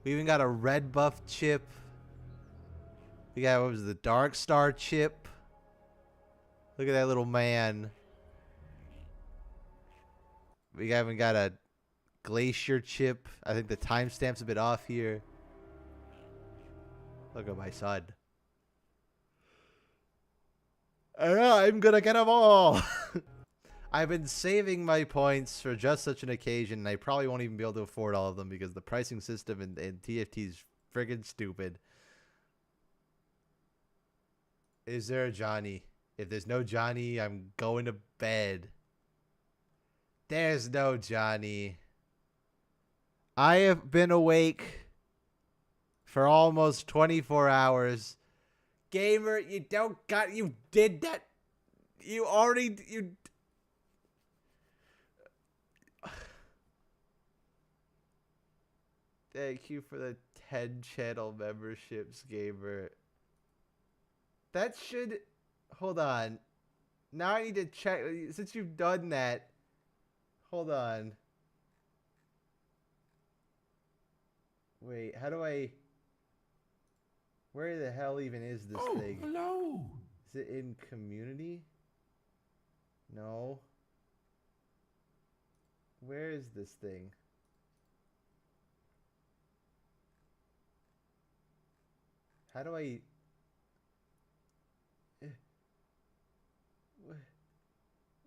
We even got a red buff chip. We got, what was it, the Dark Star chip? Look at that little man. We haven't got a Glacier chip. I think the timestamp's a bit off here. Look at my son. I'm gonna get them all. I've been saving my points for just such an occasion, and I probably won't even be able to afford all of them because the pricing system in TFT is friggin' stupid. Is there a Johnny? If there's no Johnny, I'm going to bed. There's no Johnny. I have been awake for almost 24 hours. Gamer, you did that. Thank you for the 10 channel memberships, Gamer. That should, hold on. Now I need to check, since you've done that. Hold on. Wait, how do I... Where the hell even is this thing? Hello. Is it in community? No. Where is this thing? How do I...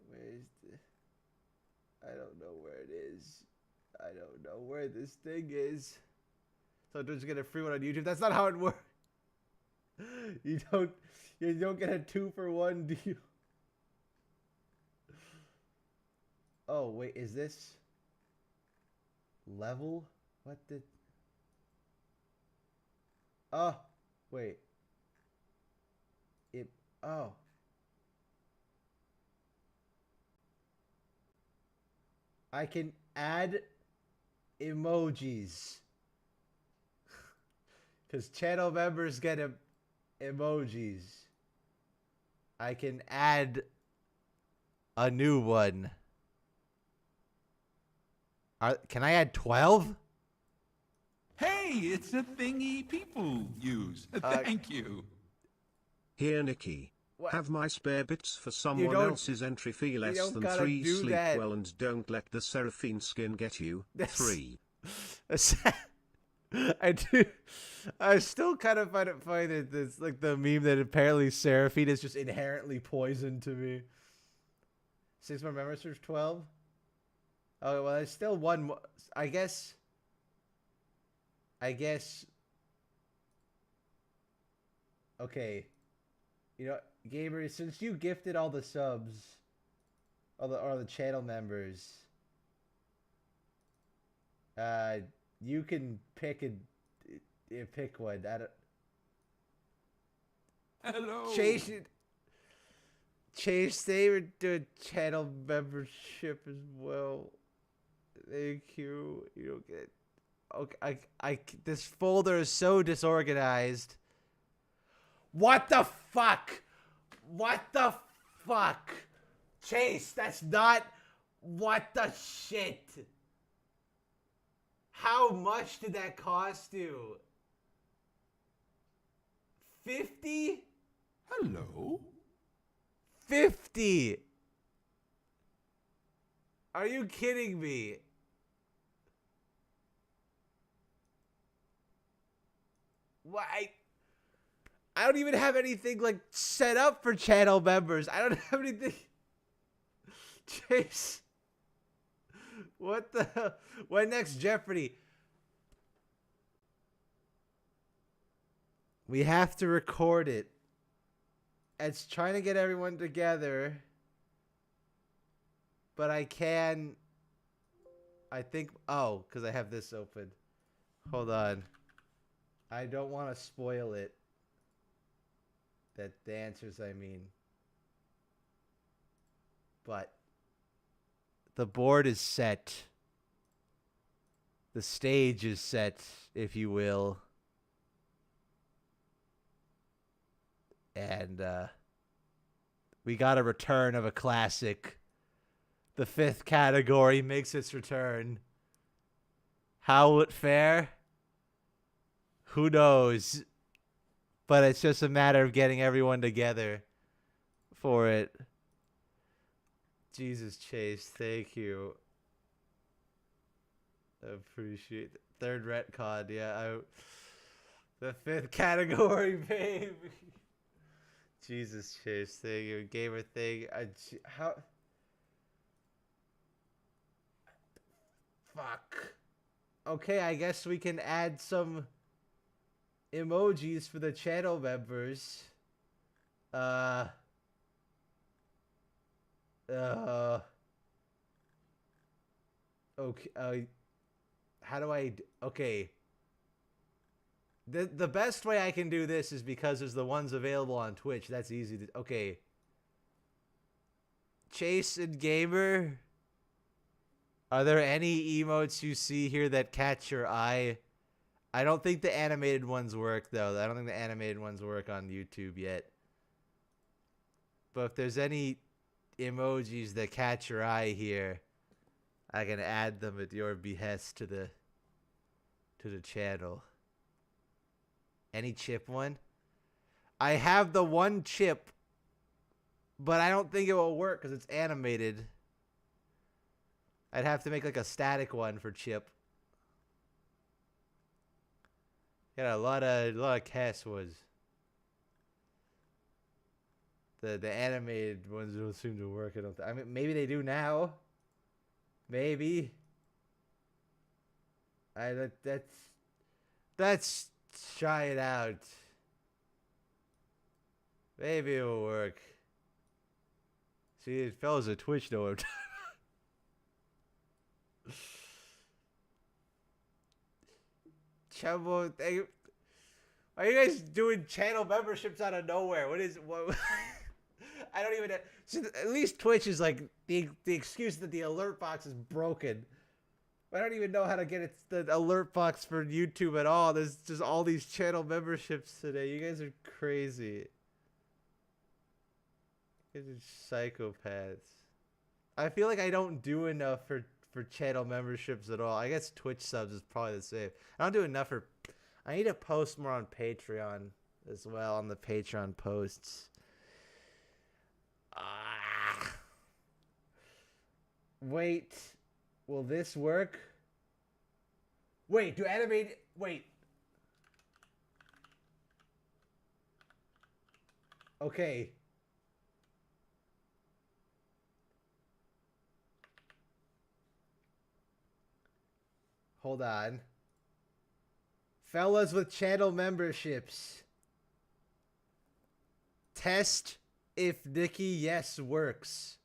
Where is the... I don't know where it is. I don't know where this thing is. So I'm just get a free one on YouTube. That's not how it works. You don't get a 2-for-1 deal. Oh wait, is this level? What did? Oh, wait. Oh. I can add emojis. Because channel members get emojis. I can add a new one. Can I add 12? Hey, it's a thingy people use. Thank you. Here, Nikki. What? Have my spare bits for someone else's entry fee less than 3. Sleep well and don't let the Seraphine skin get you. 3. I do. I still kind of find it funny that it's like the meme that apparently Seraphine is just inherently poison to me. 6 more members for 12? Oh, well, there's still one more. I guess. Okay. You know, Gamer, since you gifted all the subs, or the channel members, you can pick one. I don't. Hello. Chase, they would do a channel membership as well. Thank you. You don't get. Okay, this folder is so disorganized. What the fuck? What the fuck? Chase, that's not. What the shit? How much did that cost you? 50? Hello. 50. Are you kidding me? Why? I don't even have anything like set up for channel members. I don't have anything. Chase. What the? When next Jeopardy? We have to record it. It's trying to get everyone together. But I can. I think. Oh, because I have this open. Hold on. I don't want to spoil it. The dancers, I mean. But the board is set. The stage is set, if you will. And we got a return of a classic. The 5th category makes its return. How will it fare? Who knows? But it's just a matter of getting everyone together for it. Jesus, Chase, thank you. I appreciate it. 3rd retcon, yeah. The 5th category, baby. Jesus, Chase, thank you. Gamer thing. How? Fuck. Okay, I guess we can add some emojis for the channel members. Okay. How do I? Okay. The best way I can do this is because there's the ones available on Twitch. That's easy to. Okay. Chase and Gamer. Are there any emotes you see here that catch your eye? I don't think the animated ones work, though. I don't think the animated ones work on YouTube yet. But if there's any emojis that catch your eye here, I can add them at your behest to the channel. Any chip one? I have the one chip, but I don't think it will work because it's animated. I'd have to make like a static one for chip. Got a lot of cast ones. The animated ones don't seem to work. I mean, maybe they do now. Maybe. Let's try it out. Maybe it'll work. See, fellas at Twitch know what I'm talking about. Chumbo, are you guys doing channel memberships out of nowhere? What? I don't even. So at least Twitch is like the excuse that the alert box is broken. I don't even know how to get the alert box for YouTube at all. There's just all these channel memberships today. You guys are crazy. You guys are psychopaths. I feel like I don't do enough for channel memberships at all. I guess Twitch subs is probably the same. I don't do enough for. I need to post more on Patreon as well, on the Patreon posts. Wait, will this work? Wait, do animate? Wait. Okay. Hold on. Fellas with channel memberships. Test if Nikki Yes works.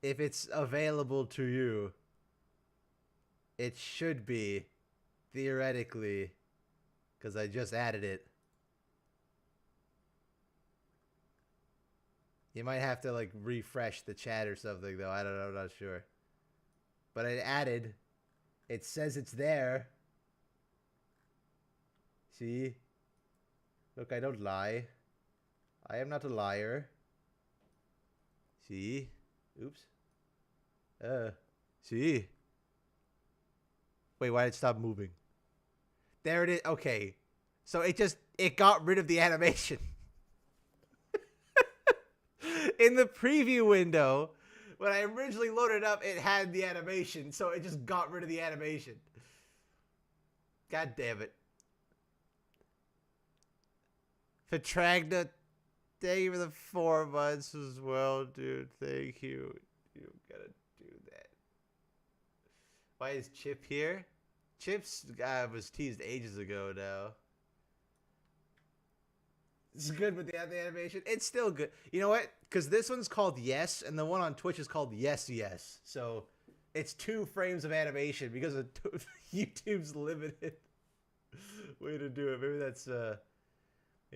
If it's available to you. It should be. Theoretically. Because I just added it. You might have to like refresh the chat or something though. I don't know. I'm not sure. But I added. It says it's there. See? Look, I don't lie. I am not a liar. See? Oops. See? Wait, why did it stop moving? There it is. Okay. So it got rid of the animation. In the preview window, when I originally loaded up, it had the animation. So it just got rid of the animation. God damn it. Petragna, thank you for the 4 months as well, dude. Thank you. You gotta do that. Why is Chip here? Chip's was teased ages ago now. It's good with the animation. It's still good. You know what? Because this one's called Yes, and the one on Twitch is called Yes Yes. So it's 2 frames of animation because of YouTube's limited way to do it. Maybe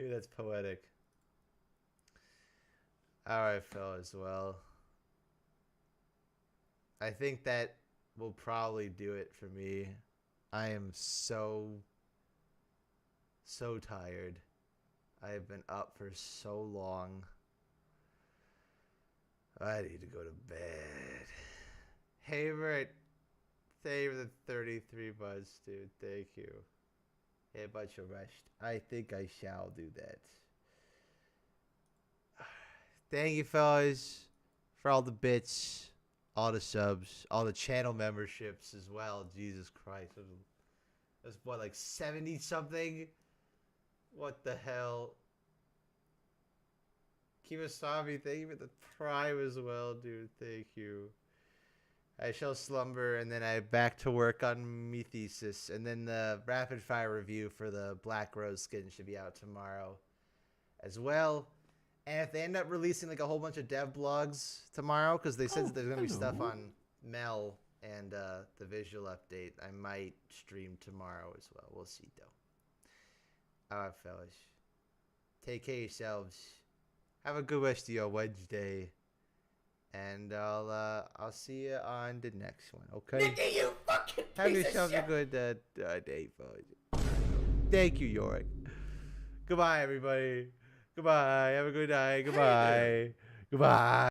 that's poetic. Alright, fellas, well, I think that will probably do it for me. I am so tired. I have been up for so long. I need to go to bed. Hayward, thank you for the 33 bucks, dude. Thank you. Hey, bunch of rest. I think I shall do that. Thank you, fellas, for all the bits, all the subs, all the channel memberships as well. Jesus Christ. That's what, like 70 something? What the hell? Kimasabi, thank you for the prime as well, dude. Thank you. I shall slumber, and then I back to work on me thesis, and then the rapid fire review for the Black Rose skin should be out tomorrow as well. And if they end up releasing like a whole bunch of dev blogs tomorrow, because they said that there's gonna be stuff on Mel and the visual update, I might stream tomorrow as well. We'll see though. Alright, fellas, take care of yourselves. Have a good rest of your Wednesday. And I'll see you on the next one, okay? Nigga, you fucking Have piece yourself of a shit. good day, fellas. Thank you, Yorick. Goodbye, everybody. Goodbye. Have a good night. Goodbye. Goodbye.